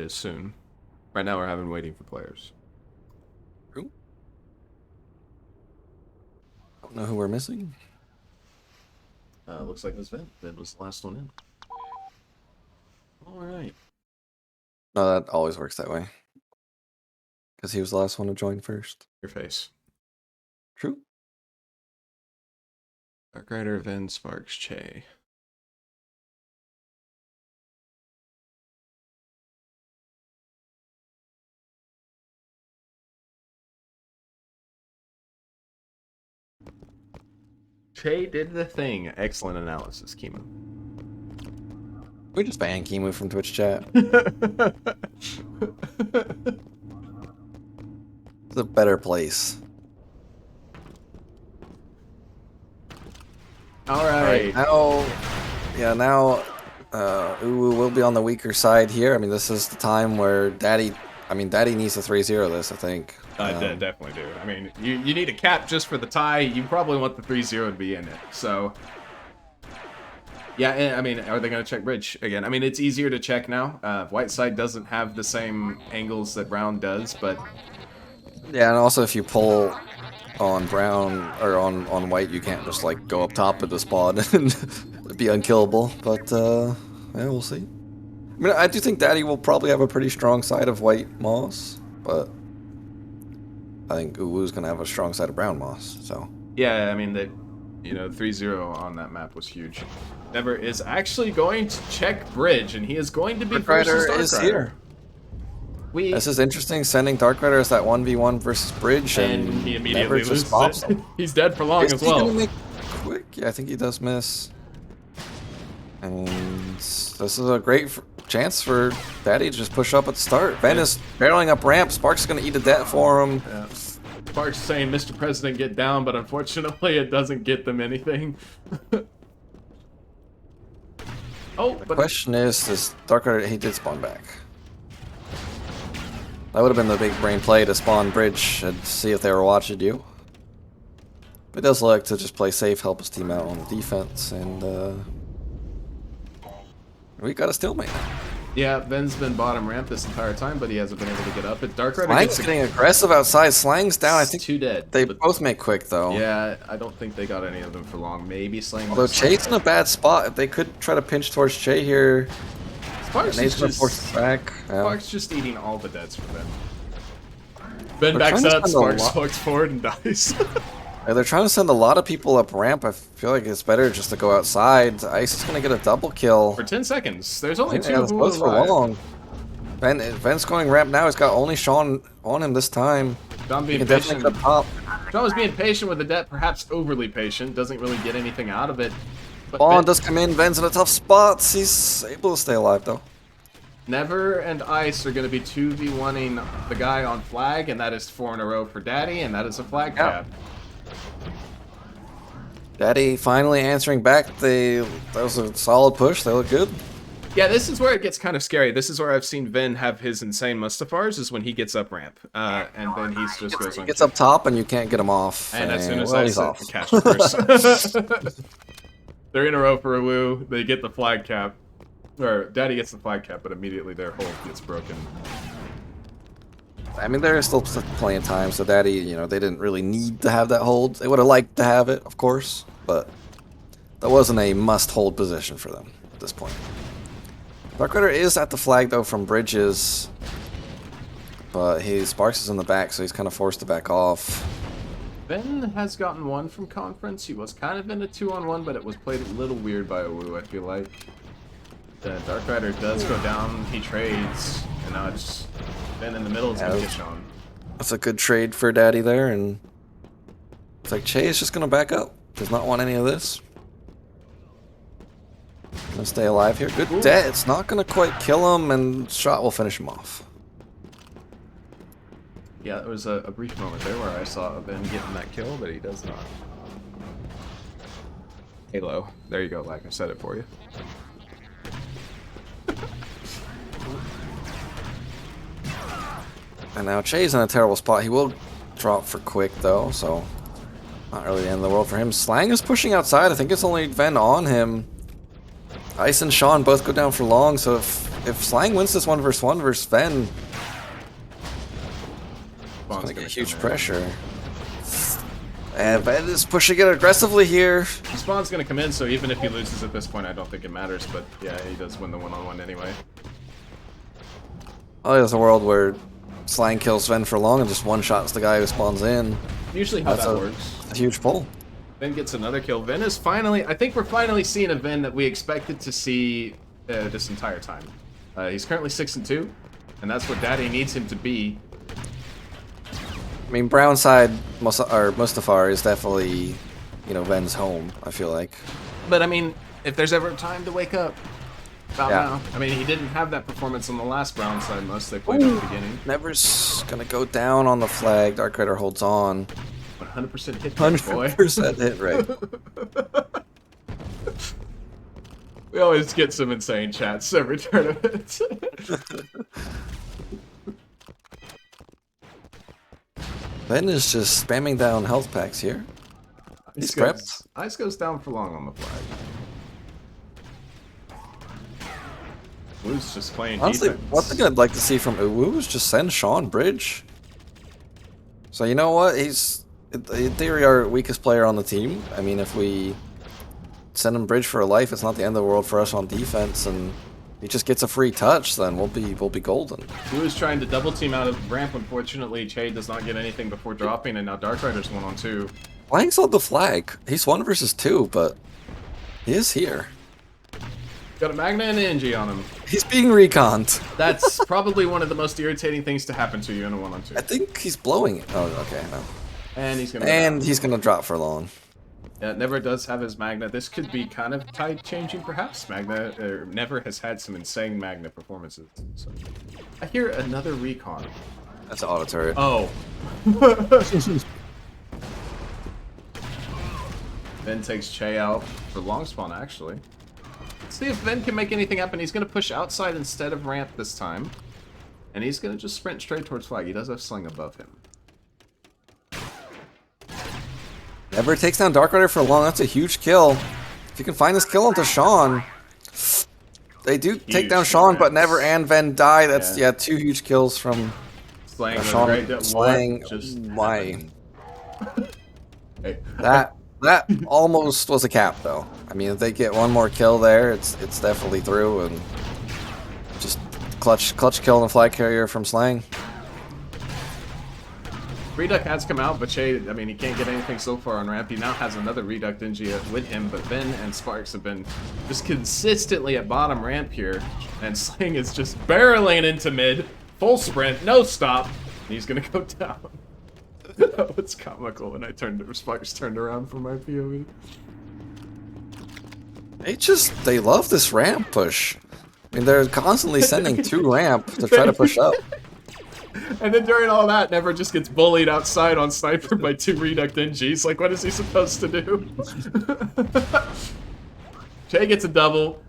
Soon. Right now, we're having waiting for players. True. Don't know who we're missing. Looks like it was Vin. Vin was the last one in. All right. No, that always works that way. Because he was the last one to join first. Your face. True. Dark Rider, Vin, Sparks, Che. Che did the thing. Excellent analysis, Kimo. We just ban Kimu from Twitch chat. It's a better place. All right. Now, Uwu will be on the weaker side here. I mean, this is the time where Daddy needs to 3-0 this, I think. I definitely do. I mean, you need a cap just for the tie. You probably want the 3-0 to be in it. So, yeah, I mean, are they going to check bridge again? I mean, it's easier to check now. White side doesn't have the same angles that brown does, but... Yeah, and also if you pull on brown, or on white, you can't just, like, go up top of the spawn and be unkillable. But, yeah, we'll see. I mean, I do think Daddy will probably have a pretty strong side of white moss, but... I think Uwu's gonna have a strong side of brown moss, so. Yeah, I mean, 3-0 on that map was huge. Never is actually going to check bridge, and he is going to be Dark Rider versus Dark is Rider. Here. This is interesting, sending Dark Rider as that 1v1 versus bridge, and he immediately just loses it. He's dead for long as well. Gonna make quick? Yeah, I think he does miss. And this is a great chance for Daddy to just push up at the start. Ben is barreling up ramp. Sparks is going to eat a debt for him. Yeah. Sparks saying, Mr. President, get down, but unfortunately it doesn't get them anything. The question is Dark Rider, he did spawn back. That would have been the big brain play to spawn bridge and see if they were watching you. But he does like to just play safe, help his team out on the defense, and we got a stalemate now. Yeah, Ben's been bottom ramp this entire time, but he hasn't been able to get up. But Dark Rider Slang's getting aggressive outside. Slang's down. I think two dead. They both make quick though. Yeah, I don't think they got any of them for long. Maybe Slang. Although Che's in a bad spot, if they could try to pinch towards Che here. Sparks is just force it back. Sparks just eating all the deads for Ben. Ben backs up, Sparks walks forward and dies. They're trying to send a lot of people up ramp. I feel like it's better just to go outside. Ice is going to get a double kill. For 10 seconds. There's only two. Yeah, both for long. Ben's going ramp now. He's got only Sean on him this time. John being patient. John was being patient with the debt, perhaps overly patient. Doesn't really get anything out of it. But Bond does come in. Ben's in a tough spot. He's able to stay alive though. Never and Ice are going to be 2v1ing the guy on flag, and that is 4 in a row for Daddy, and that is a flag cap. Daddy finally answering back. That was a solid push. They look good. Yeah, this is where it gets kind of scary. This is where I've seen Vin have his insane Mustafars, is when he gets up ramp. And then he's just goes on. He gets up top and you can't get him off. And as soon as I set the cash first. They're in a row for a woo. They get the flag cap. Or Daddy gets the flag cap, but immediately their hold gets broken. I mean, there is still plenty of time, so Daddy, they didn't really need to have that hold. They would have liked to have it, of course, but that wasn't a must-hold position for them at this point. Dark Rider is at the flag, though, from bridges, but Sparks is in the back, so he's kind of forced to back off. Ben has gotten 1 from conference. He was kind of in a 2-on-1, but it was played a little weird by Owu, I feel like. The Dark Rider does go down, he trades, and now it's Ben in the middle is gonna get shown. That's a good trade for Daddy there, and it's like Che is just gonna back up. Does not want any of this. Gonna stay alive here. Good debt. It's not gonna quite kill him, and shot will finish him off. Yeah, there was a brief moment there where I saw Ben getting that kill, but he does not. Halo. There you go, like I said it for you. And now Che's in a terrible spot. He will drop for quick though, so not really the end of the world for him. Slang is pushing outside. I think it's only Ven on him. Ice and Sean both go down for long, so if Slang wins this 1v1 versus Ven, it's gonna get huge pressure. And Ven is pushing it aggressively here. Spawn's gonna come in, so even if he loses at this point, I don't think it matters, but yeah, he does win the one-on-one anyway. Oh, there's a world where Slang kills Ven for long and just one-shots the guy who spawns in. Usually how that works. A huge pull. Ven gets another kill. Ven is finally, I think we're finally seeing a Ven that we expected to see this entire time. He's currently 6-2, and that's what Daddy needs him to be. I mean, Brown side, Mustafar is definitely, you know, Ven's home, I feel like. But I mean, if there's ever a time to wake up, about now. I mean, he didn't have that performance on the last Brown side most they played at the beginning. Never's gonna go down on the flag. Dark Rider holds on. 100% hit rate, boy. 100% hit rate. We always get some insane chats every tournament. Ben is just spamming down health packs here. He's prepped. Ice goes down for long on the flag. Blue's just playing Honestly, defense. one thing I'd like to see from Uwu is just send Sean Bridge. So you know what? He's, in theory, our weakest player on the team. I mean, if we send him Bridge for a life, it's not the end of the world for us on defense, and he just gets a free touch, then we'll be golden. Blue is trying to double team out of ramp. Unfortunately, Che does not get anything before dropping, and now Dark Rider's 1-on-2. Lang's on the flag. He's 1 versus 2, but he is here. Got a Magna and an NG on him. He's being reconned. That's probably one of the most irritating things to happen to you in a 1-on-2. I think he's blowing it. Oh, okay, no. And he's gonna. And he's gonna drop for long. Yeah, Never does have his Magna. This could be kind of tide changing, perhaps. Never has had some insane Magna performances. So. I hear another recon. That's an auto turret. Oh. Ben takes Che out for long spawn, actually. Let's see if Ben can make anything happen. He's going to push outside instead of ramp this time. And he's going to just sprint straight towards flag. He does have Sling above him. Never takes down Dark Rider for long. That's a huge kill. If you can find this kill onto Sean. They do take down Sean, but Never and Ven die. That's, yeah 2 huge kills from Slang. Sean. Slang. Why? Hey. That almost was a cap, though. I mean, if they get one more kill there, it's definitely through, and just clutch kill on the flag carrier from Slang. Reduct has come out, but Che, I mean, he can't get anything so far on ramp. He now has another Reduct NG with him, but Ben and Sparks have been just consistently at bottom ramp here, and Slang is just barreling into mid, full sprint, no stop, and he's gonna go down. That was comical when Sparks turned around from my POV. They love this ramp push. I mean, they're constantly sending 2 ramp to try to push up. And then during all that, Never just gets bullied outside on Sniper by 2 Reduct NGs. Like, what is he supposed to do? Che gets a double.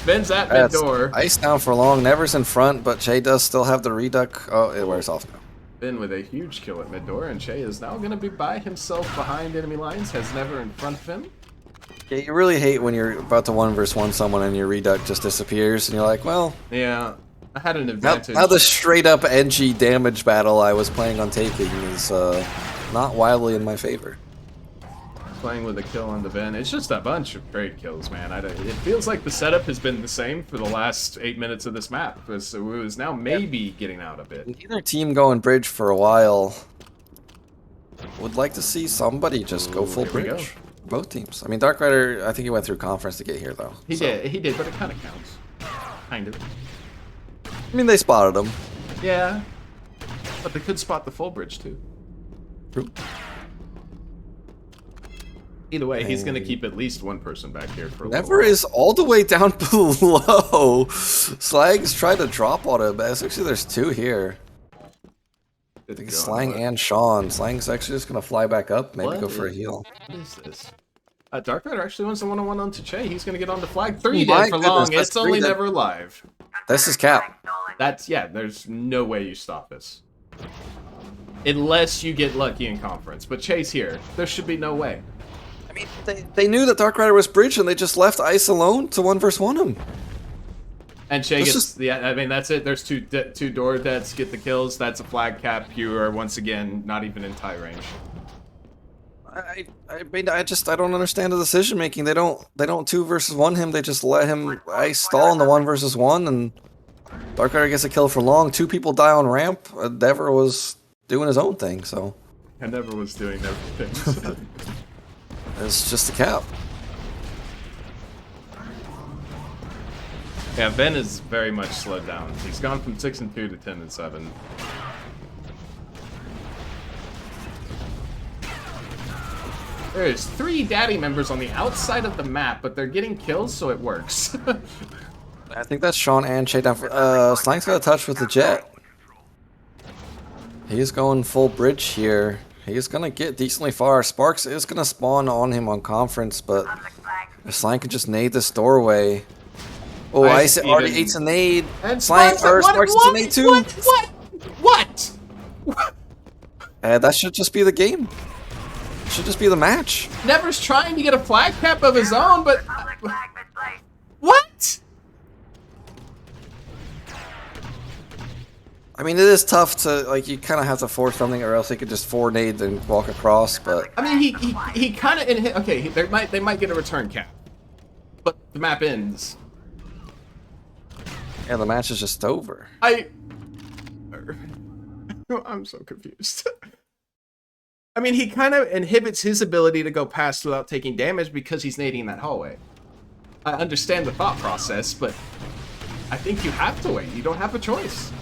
Ben's at mid door. Ice down for long. Never's in front, but Che does still have the Reduct. Oh, it wears off now. Ben with a huge kill at mid door, and Che is now going to be by himself behind enemy lines. Has Never in front of him. Yeah, you really hate when you're about to 1 versus 1 someone and your Reduct just disappears, and you're like, well... Yeah, I had an advantage. Now the straight-up NG damage battle I was planning on taking is not wildly in my favor. Playing with a kill on the Ben. It's just a bunch of trade kills, man. It feels like the setup has been the same for the last 8 minutes of this map. So it was now maybe getting out a bit. Either team going Bridge for a while. Would like to see somebody just go full Bridge. Both teams. I mean, Dark Rider, I think he went through conference to get here, though. He did, but it kind of counts. Kind of. I mean, they spotted him. Yeah. But they could spot the full bridge too. True. Either way, he's going to keep at least one person back here for a little Never while. is all the way down below. Slang's trying to drop on him. Actually, there's two here. I think it's Slang and Sean. Slang's actually just going to fly back up, maybe go for a heal. What is this? Dark Rider actually wants a one-on-one on Che. He's going to get on the flag. 3 My dead for goodness, long. that's It's only 3 dead. never alive. This is Cap. That's, yeah, there's no way you stop this. Unless you get lucky in conference. But Che's here. There should be no way. I mean, they knew that Dark Rider was bridge, and they just left Ice alone to 1v1 him. And Che Let's gets, yeah, I mean, that's it. There's two door deaths, get the kills. That's a flag cap. You are, once again, not even in tie range. I mean, I don't understand the decision making. They don't 2v1 him. They just let him Ice stall in the 1v1, and Dark Rider gets a kill for long. 2 people die on ramp. Endeavor was doing his own thing, so Endeavor was doing everything. it's just a Cap. Yeah, Ben is very much slowed down. He's gone from 6-2 to 10-7. There's 3 daddy members on the outside of the map, but they're getting kills, so it works. I think that's Sean and Che down for. Slang's got a touch with the Jet. He's going full bridge here. He's gonna get decently far. Sparks is gonna spawn on him on conference, but if Slang can just nade this doorway. Oh, Ice already ate a nade. And Slang or Sparks is a nade too. What? That should just be the game. Should just be the match. Never's trying to get a flag cap of his own, but... What? I mean, it is tough to, like, you kind of have to force something or else he could just 4-nade and walk across, but... I mean, he kind of... Okay, they might get a return cap. But the map ends. Yeah, the match is just over. I'm so confused. I mean, he kind of inhibits his ability to go past without taking damage because he's nading that hallway. I understand the thought process, but I think you have to wait. You don't have a choice.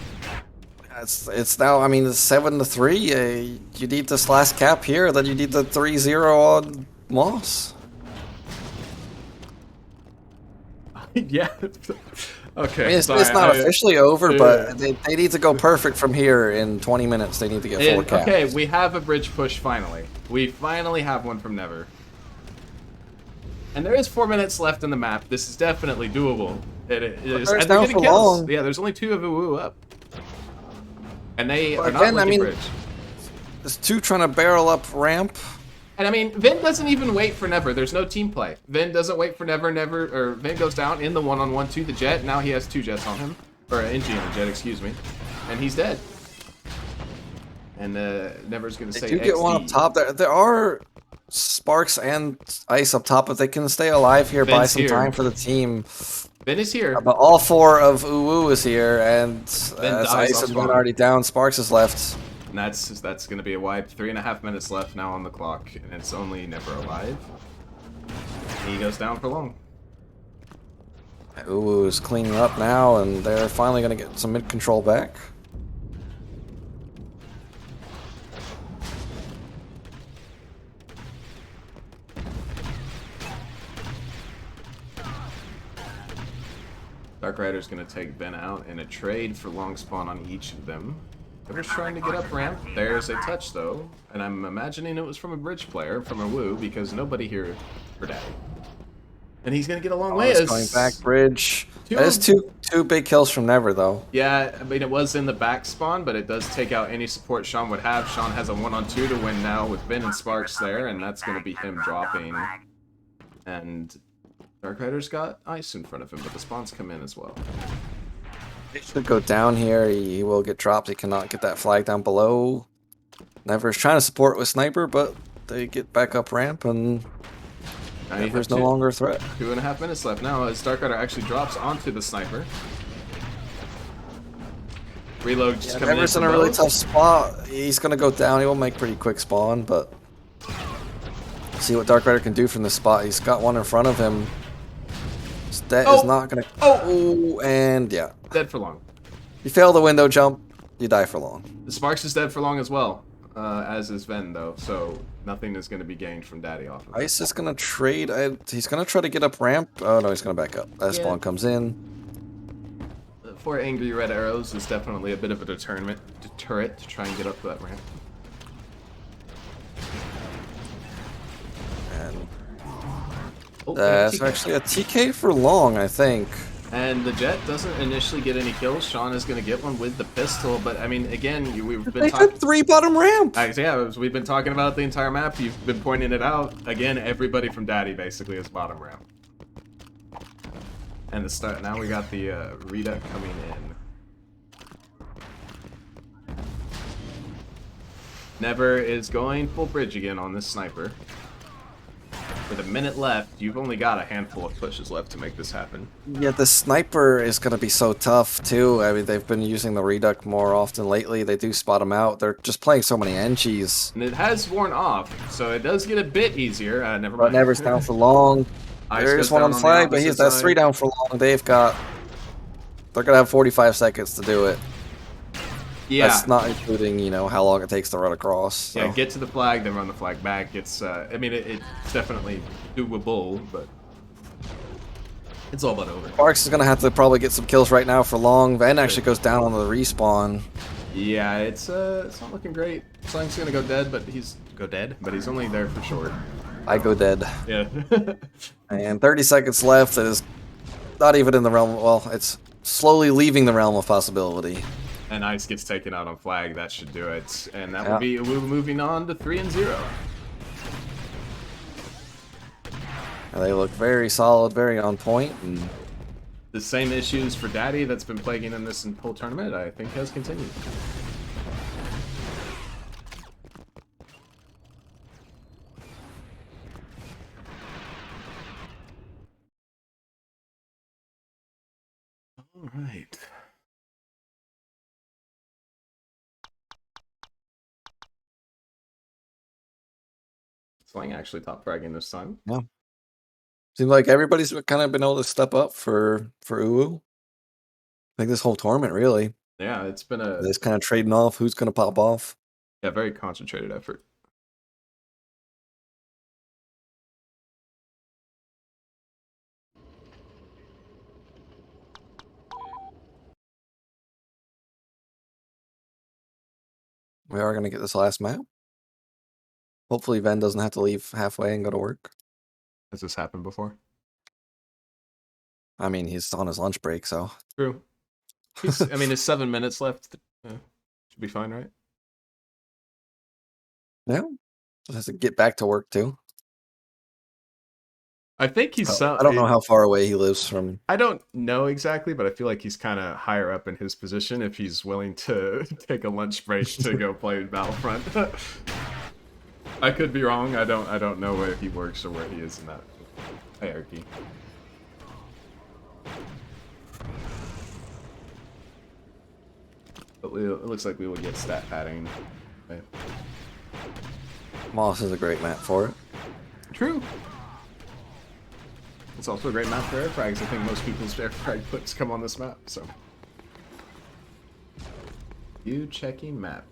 It's now, I mean, it's 7-3. You need this last cap here, then you need the 3-0 on Moss. Yeah. Okay. I mean, it's not officially over, but they need to go perfect from here in 20 minutes. They need to get 4 caps. Okay, we have a bridge push finally. We finally have one from Never. And there is 4 minutes left in the map. This is definitely doable. It is. There's And they're now getting for kills. long. Yeah, there's only 2 of Uwu up. And they are not again, looking I mean, bridge. There's 2 trying to barrel up ramp. And I mean, Vin doesn't even wait for Never. There's no team play. Vin doesn't wait for Never. Or Vin goes down in the one-on-one to the Jet. Now he has 2 Jets on him. Or an NG and a Jet, excuse me. And he's dead. And Never's going to say They do get one up top. There are Sparks and Ice up top, but they can stay alive here, buy some time for the team. Vin is here. But all 4 of Uwu is here, and Ice is one already down. Sparks is left. And that's going to be a wipe. 3.5 minutes left now on the clock, and it's only Never alive. He goes down for long. Uwu is cleaning up now, and they're finally going to get some mid-control back. Dark Rider's going to take Ben out in a trade for long spawn on each of them. Never's trying to get up ramp. There's a touch, though. And I'm imagining it was from a bridge player, from a Woo, because nobody here for Daddy. And he's going to get a long way. It's going back bridge. There's two big kills from Never, though. Yeah, I mean, it was in the back spawn, but it does take out any support Sean would have. Sean has a 1-on-2 to win now with Ben and Sparks there, and that's going to be him dropping. And Dark Rider's got Ice in front of him, but the spawns come in as well. He should go down here. He will get dropped. He cannot get that flag down below. Never's trying to support with Sniper, but they get back up ramp, and Never's no longer a threat. 2.5 minutes left now as Dark Rider actually drops onto the Sniper. Reload just coming in. Never's in a really tough spot. He's going to go down. He will make pretty quick spawn, but see what Dark Rider can do from this spot. He's got one in front of him. That Oh! is not gonna. Oh! Oh, and yeah. Dead for long. You fail the window jump, you die for long. The Sparks is dead for long as well, as is Ven, though, so nothing is going to be gained from Daddy off of it. Ice is gonna trade. He's gonna try to get up ramp. Oh no, he's gonna back up. That Yeah. spawn comes in. 4 angry red arrows is definitely a bit of a deterrent to try and get up that ramp. And Oh, that's TK. actually a TK for long, I think. And the Jet doesn't initially get any kills. Sean is going to get one with the pistol, but I mean, again, we've been They talking. took 3 bottom ramp. We've been talking about the entire map. You've been pointing it out. Again, everybody from Daddy basically is bottom ramp. And the start. Now we got the Rita coming in. Never is going full bridge again on this sniper. With a minute left, you've only got a handful of pushes left to make this happen. Yeah, the sniper is gonna be so tough too. I mean, they've been using the reduct more often lately. They do spot them out. They're just playing so many Enchies. And it has worn off, so it does get a bit easier. Never But mind. Never's down for long. Ice There's goes one down on the flag, but opposite that's side. 3 down for long. They're gonna have 45 seconds to do it. Yeah. That's not including, you know, how long it takes to run across. So. Yeah, get to the flag, then run the flag back. It's, I mean, it's definitely doable, but it's all but over. Sparks is gonna have to probably get some kills right now for long. Van actually goes down on the respawn. Yeah, it's not looking great. Slang's gonna go dead, but he's only there for short. I go dead. Yeah. And 30 seconds left. It is not even in the realm. Well, it's slowly leaving the realm of possibility. And Ice gets taken out on flag. That should do it. And that Yeah. will be we're moving on to 3-0. And they look very solid, very on point, and The same issues for Daddy that's been plaguing in this whole tournament, I think, has continued. All right. Slang actually top fragging this time. seems like everybody's kind of been able to step up for Uwu. I think this whole tournament, really. Yeah, it's been a They're just kind of trading off who's going to pop off. very concentrated effort. We are going to get this last map. Hopefully, Ven doesn't have to leave halfway and go to work. Has this happened before? I mean, he's on his lunch break, so. True. I mean, there's 7 minutes left. Should be fine, right? Yeah. Just has to get back to work, too. I think he's. I don't know how far away he lives from. I don't know exactly, but I feel like he's kind of higher up in his position if he's willing to take a lunch break to go play Battlefront. I could be wrong. I don't know where he works or where he is in that hierarchy. But it looks like we will get stat padding. Okay. Moss is a great map for it. True. It's also a great map for air frags. I think most people's air frag clips come on this map, so. You checking map.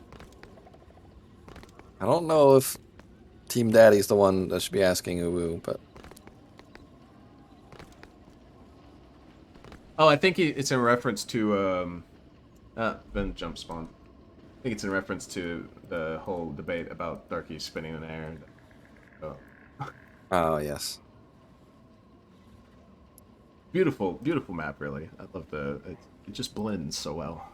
I don't know if Team Daddy's the one that should be asking Uwu, but. Oh, I think it's in reference to, then jump spawn. I think it's in reference to the whole debate about Darky spinning in the air. Oh. Oh, yes. Beautiful, beautiful map, really. I love it just blends so well.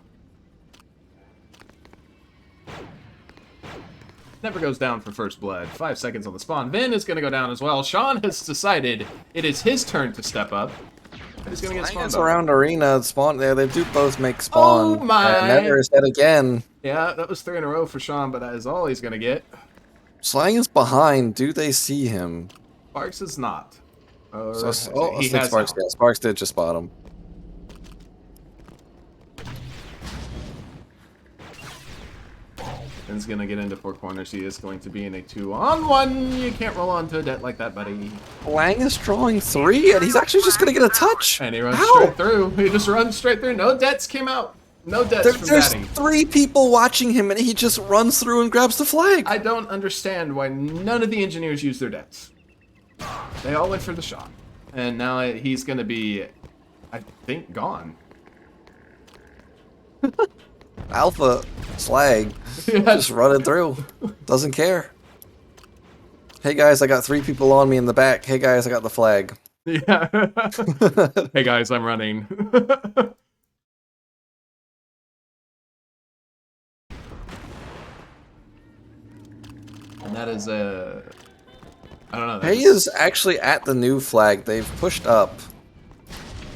Never goes down for first blood. 5 seconds on the spawn. Vin is going to go down as well. Sean has decided it is his turn to step up. He's going to get spawned It's up. around arena spawn. They do both make spawn. Oh my! Never is dead again. Yeah, that was 3 in a row for Sean, but that is all he's going to get. Slang is behind. Do they see him? Sparks is not. Or So, I he think has Sparks. now. Yeah, Sparks did just spot him. Ben's gonna get into 4 corners. He is going to be in a 2-on-1. You can't roll onto a det like that, buddy. Lang is drawing 3, and he's actually just gonna get a touch. And he runs How? straight through. He just runs straight through. No debts came out. No debts from There's batting. 3 people watching him, and he just runs through and grabs the flag. I don't understand why none of the engineers use their debts. They all went for the shot. And now he's going to be, I think, gone. Alpha Slag just running through. Doesn't care. Hey guys, I got 3 people on me in the back. Hey guys, I got the flag. Yeah. Hey guys, I'm running. And that is a... I don't know. Hey is actually at the new flag. They've pushed up.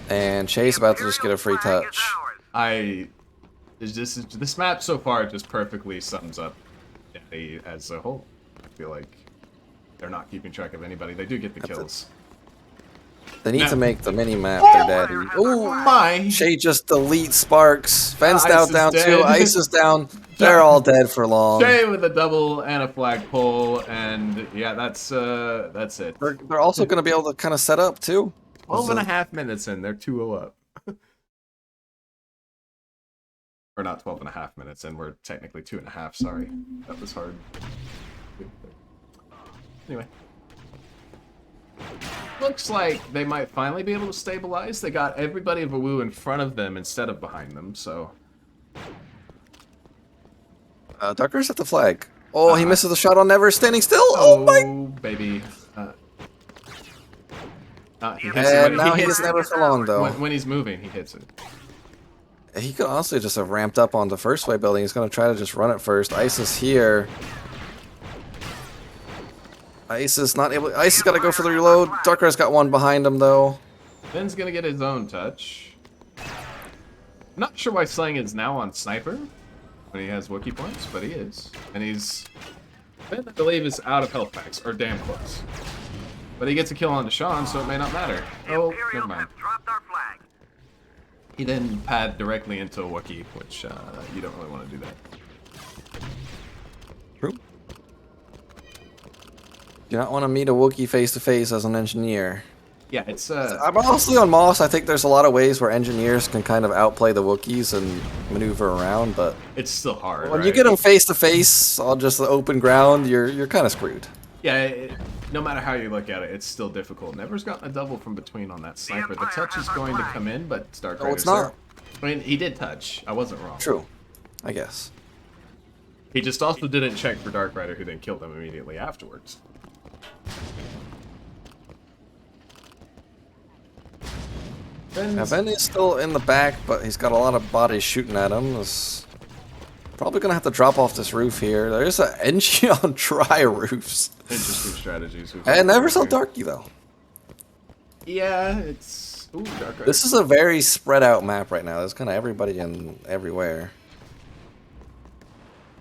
And Che's about to just get a free touch. This map so far just perfectly sums up Daddy as a whole. I feel like they're not keeping track of anybody. They do get the kills. They need Yeah. to make the mini map their daddy. Oh my! Shay just deletes Sparks. Fence Ice out is down dead. 2. Ice is down. They're all dead for long. Shay with a double and a flagpole, and yeah, that's it. They're also going to be able to kind of set up too. 12.5 minutes in, they're 2-0 up. Or not 12.5 minutes in, we're technically 2.5, sorry. That was hard. Anyway. Looks like they might finally be able to stabilize. They got everybody of Awoo in front of them instead of behind them, so... Ducker's at the flag. Oh, he misses the shot on Never standing still. Oh my! Baby. He hits And it now he he hits is never for long though. when he's moving, he hits it. He could honestly just have ramped up on the first way building. He's going to try to just run it first. Ice is here. Ice is not able. Ice has got to go for the reload. Darker's got one behind him though. Ben's gonna get his own touch. Not sure why Slang is now on Sniper when he has Wookiee points, but he is. And Ben, I believe, is out of health packs, or damn close. But he gets a kill on Deshaun, so it may not matter. Oh, never mind. Dropped our flag. He then pad directly into a Wookiee, which you don't really want to do that. True. Do not want to meet a Wookiee face to face as an engineer. Yeah, it's I'm honestly on Moss. I think there's a lot of ways where engineers can kind of outplay the Wookiees and maneuver around, but it's still hard. when right? you get them face to face on just the open ground, you're kind of screwed. Yeah, no matter how you look at it, it's still difficult. Never's gotten a double from between on that Sniper. The touch is going to come in, but Dark No, it's Rider's not. there. I mean, he did touch. I wasn't wrong. True, I guess. He just also didn't check for Dark Rider, who then killed him immediately afterwards. Now Ben is still in the back, but he's got a lot of bodies shooting at him. He's probably gonna have to drop off this roof here. There's an NG on dry roofs. Interesting strategies. And never saw Darky though. Yeah, it's... Ooh, Dark Rider. This is a very spread out map right now. There's kind of everybody in everywhere.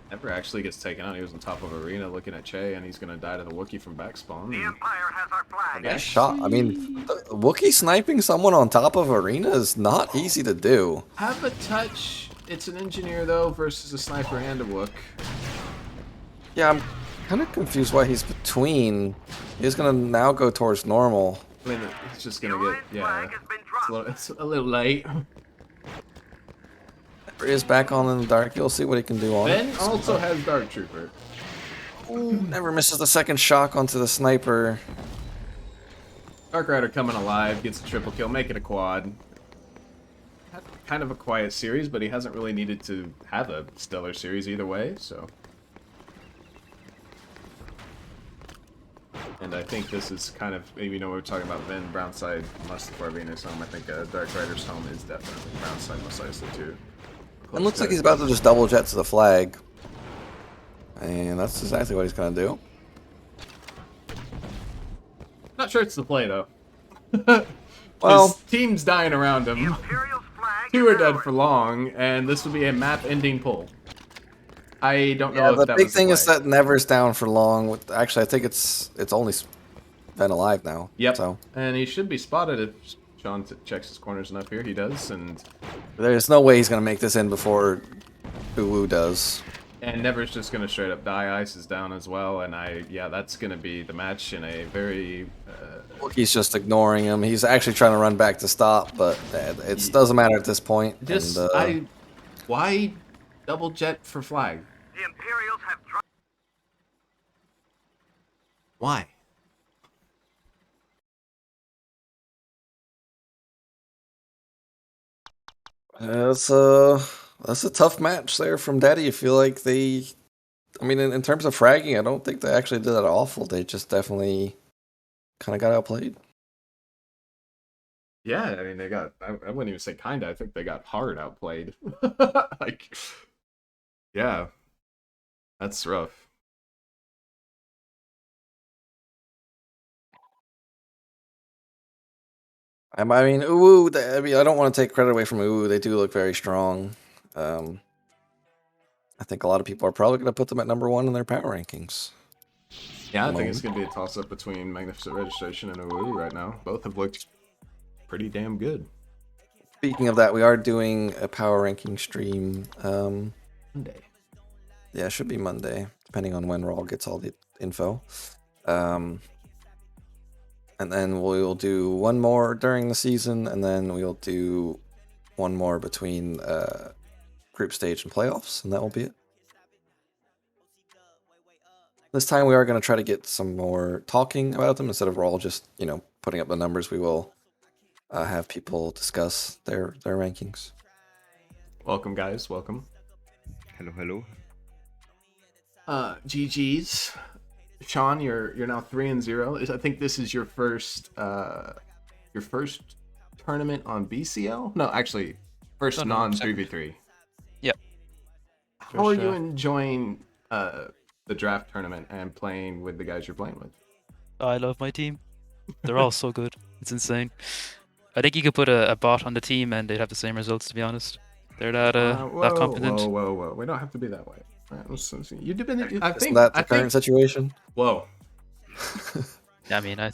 Never actually gets taken out. He was on top of Arena looking at Che, and he's gonna die to the Wookiee from backspawn. The And... Empire has our flag. Nice shot. I mean, the Wookiee sniping someone on top of Arena is not easy to do. Have a touch. It's an engineer, though, versus a sniper and a Wook. Yeah, I'm kind of confused why he's between. He's gonna now go towards normal. I mean, it's just gonna get... Yeah, it's a little late. He is back on in the dark. You'll see what he can do on Ben it. also has Dark Trooper. Ooh, never misses the second shock onto the sniper. Dark Rider coming alive, gets a triple kill, make it a quad. Had kind of a quiet series, but he hasn't really needed to have a stellar series either way, so... And I think this is kind of, you know, we were talking about Ben, Brownside, Mustafar being his home. I think Dark Rider's home is definitely Brownside, most likely too. It looks like he's about to just double jet to the flag. And that's exactly what he's gonna do. Not sure it's the play, though. Well, his team's dying around him. Imperial's flag. 2 are dead for long, and this will be a map-ending pull. I don't know yeah, if the that big was thing the is play. that Never's down for long. Actually, I think it's only been alive now. Yep. So And he should be spotted if Sean checks his corners enough here. He does, and there's no way he's gonna make this in before Uwu does. And Never's just gonna straight up die. Ice is down as well, and that's gonna be the match in a very. He's just ignoring him. He's actually trying to run back to stop, but it doesn't matter at this point. Just why double jet for flag? The Imperials have dropped. Why? That's a tough match there from Daddy. You feel like they, I mean, in terms of fragging, I don't think they actually did that awful. They just definitely kind of got outplayed. Yeah, I mean they got. I wouldn't even say kinda. I think they got hard outplayed. Like, yeah, that's rough. I mean, ooh, I mean, I don't want to take credit away from ooh. They do look very strong. I think a lot of people are probably going to put them at number 1 in their power rankings. Yeah, I think it's gonna be a toss up between Magnificent Registration and Uwu right now. Both have looked pretty damn good. Speaking of that, we are doing a power ranking stream. Monday. Yeah, it should be Monday, depending on when Raw gets all the info. And then we'll do one more during the season, and then we'll do one more between group stage and playoffs, and that will be it. This time we are going to try to get some more talking about them instead of Raw just, putting up the numbers. We will have people discuss their rankings. Welcome, guys. Welcome. Hello. GG's. Sean, you're now 3-0. I think this is your first tournament on BCL. No, actually, first non 3v3. Yep. How are you enjoying the draft tournament and playing with the guys you're playing with? I love my team. They're all so good. It's insane. I think you could put a bot on the team and they'd have the same results, to be honest. They're that competent. Whoa. We don't have to be that way. You've been. I think Isn't that the current situation? Whoa. I mean, I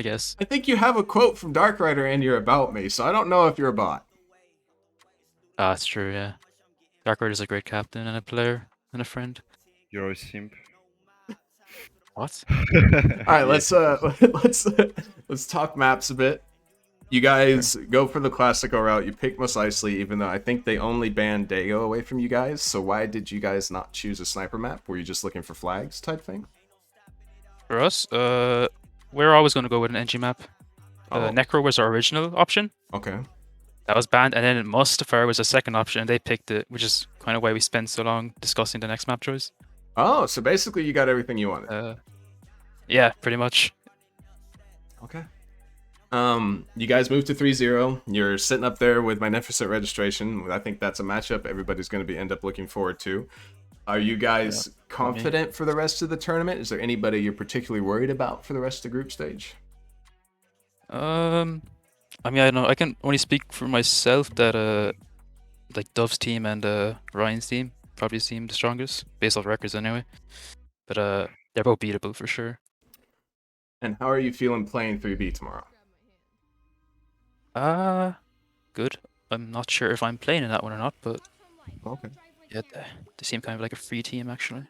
guess. I think you have a quote from Dark Rider in your About Me, so I don't know if you're a bot. That's true, yeah. Dark Rider's a great captain and a player and a friend. You're a simp. What? All right, let's talk maps a bit. You guys go for the Classico route. You pick Mos Eisley, even though I think they only banned Dago away from you guys. So why did you guys not choose a sniper map? Were you just looking for flags type thing? For us, we're always going to go with an NG map. Necro was our original option. Okay. That was banned, and then Mustafar was a second option, and they picked it, which is kind of why we spent so long discussing the next map choice. Oh, so basically you got everything you wanted. Yeah, pretty much. Okay. You guys moved to 3-0. You're sitting up there with Magnificent Registration. I think that's a matchup everybody's going to end up looking forward to. Are you guys confident for the rest of the tournament? Is there anybody you're particularly worried about for the rest of the group stage? I mean, I don't know. I can only speak for myself that like Dove's team and Ryan's team probably seem the strongest, based off records anyway. But they're both beatable for sure. And how are you feeling playing 3B tomorrow? Good. I'm not sure if I'm playing in that one or not, but okay. Yeah, they seem kind of like a free team actually.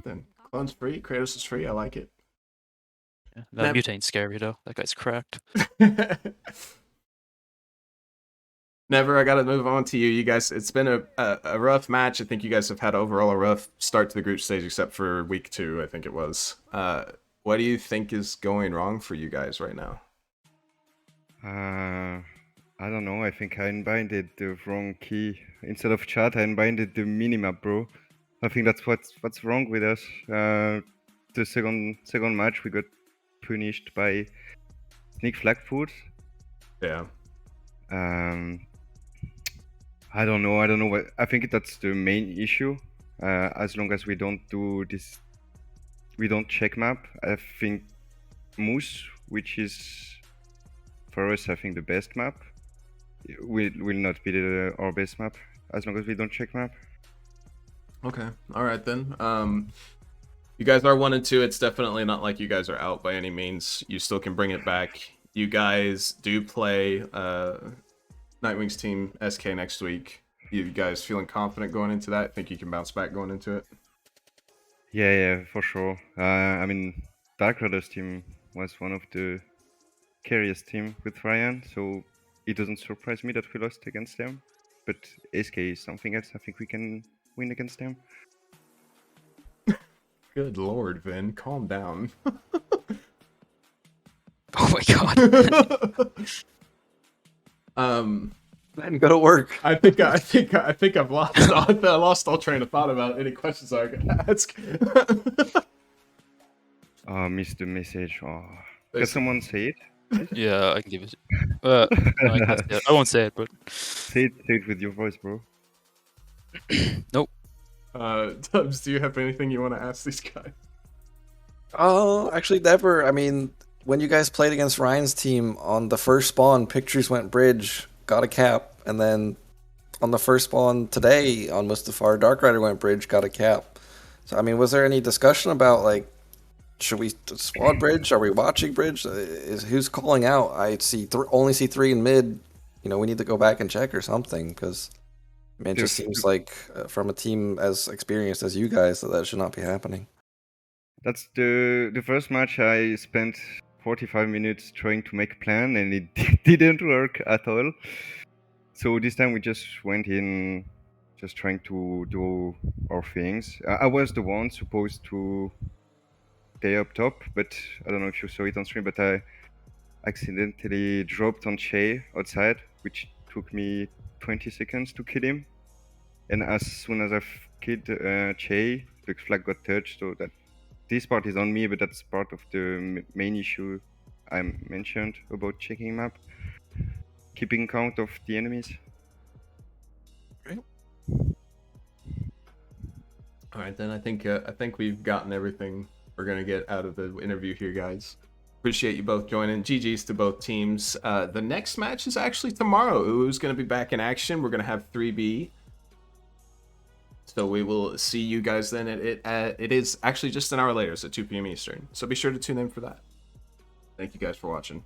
Then Clone's free, Kratos is free. I like it. Yeah, that Mutane's scary though. That guy's cracked. Never. I gotta move on to you. You guys, it's been a rough match. I think you guys have had overall a rough start to the group stage, except for week 2. I think it was. What do you think is going wrong for you guys right now? I don't know. I think I unbinded the wrong key. Instead of chat, I unbinded the minimap, bro. I think that's what's wrong with us. The second match, we got punished by sneak flag food. Yeah. I don't know. I think that's the main issue. As long as we don't do this, we don't check map. I think Moose, which is for us, I think the best map, will not be our best map as long as we don't check map. Okay. All right then. You guys are 1-2. It's definitely not like you guys are out by any means. You still can bring it back. You guys do play Nightwing's team SK next week. You guys feeling confident going into that? Think you can bounce back going into it? Yeah, for sure. I mean, Dark Rider's team was one of the carriest team with Ryan, so it doesn't surprise me that we lost against them. But SK is something else. I think we can win against them. Good lord, Vin, calm down. Oh my god. Then go to work. I think I've lost all train of thought about any questions I could ask. Oh, missed the message. Oh, can someone say it? Yeah, I can give it. No, I can't say it. I won't say it, but Say it with your voice, bro. nope. Tubbs, do you have anything you want to ask these guys? Oh, actually, never. I mean, when you guys played against Ryan's team on the first spawn, Pictures went bridge, got a cap, and then on the first spawn today on Mustafar, Dark Rider went bridge, got a cap. So, I mean, was there any discussion about, like, should we spawn bridge? Are we watching bridge? Who's calling out? I see only see 3 in mid. You know, we need to go back and check or something, because I mean, it just seems like from a team as experienced as you guys that should not be happening. That's the first match I spent 45 minutes trying to make a plan, and it didn't work at all. So this time we just went in just trying to do our things. I was the one supposed to stay up top, but I don't know if you saw it on stream, but I accidentally dropped on Che outside, which took me 20 seconds to kill him. And as soon as I've killed Che, the flag got touched, so that this part is on me, but that's part of the main issue I mentioned about checking map, keeping count of the enemies. All right, then I think we've gotten everything we're gonna get out of the interview here, guys. Appreciate you both joining. GG's to both teams. The next match is actually tomorrow. Who's gonna be back in action? We're gonna have 3B. So we will see you guys then. It is actually just an hour later, so 2 p.m. Eastern. So be sure to tune in for that. Thank you guys for watching.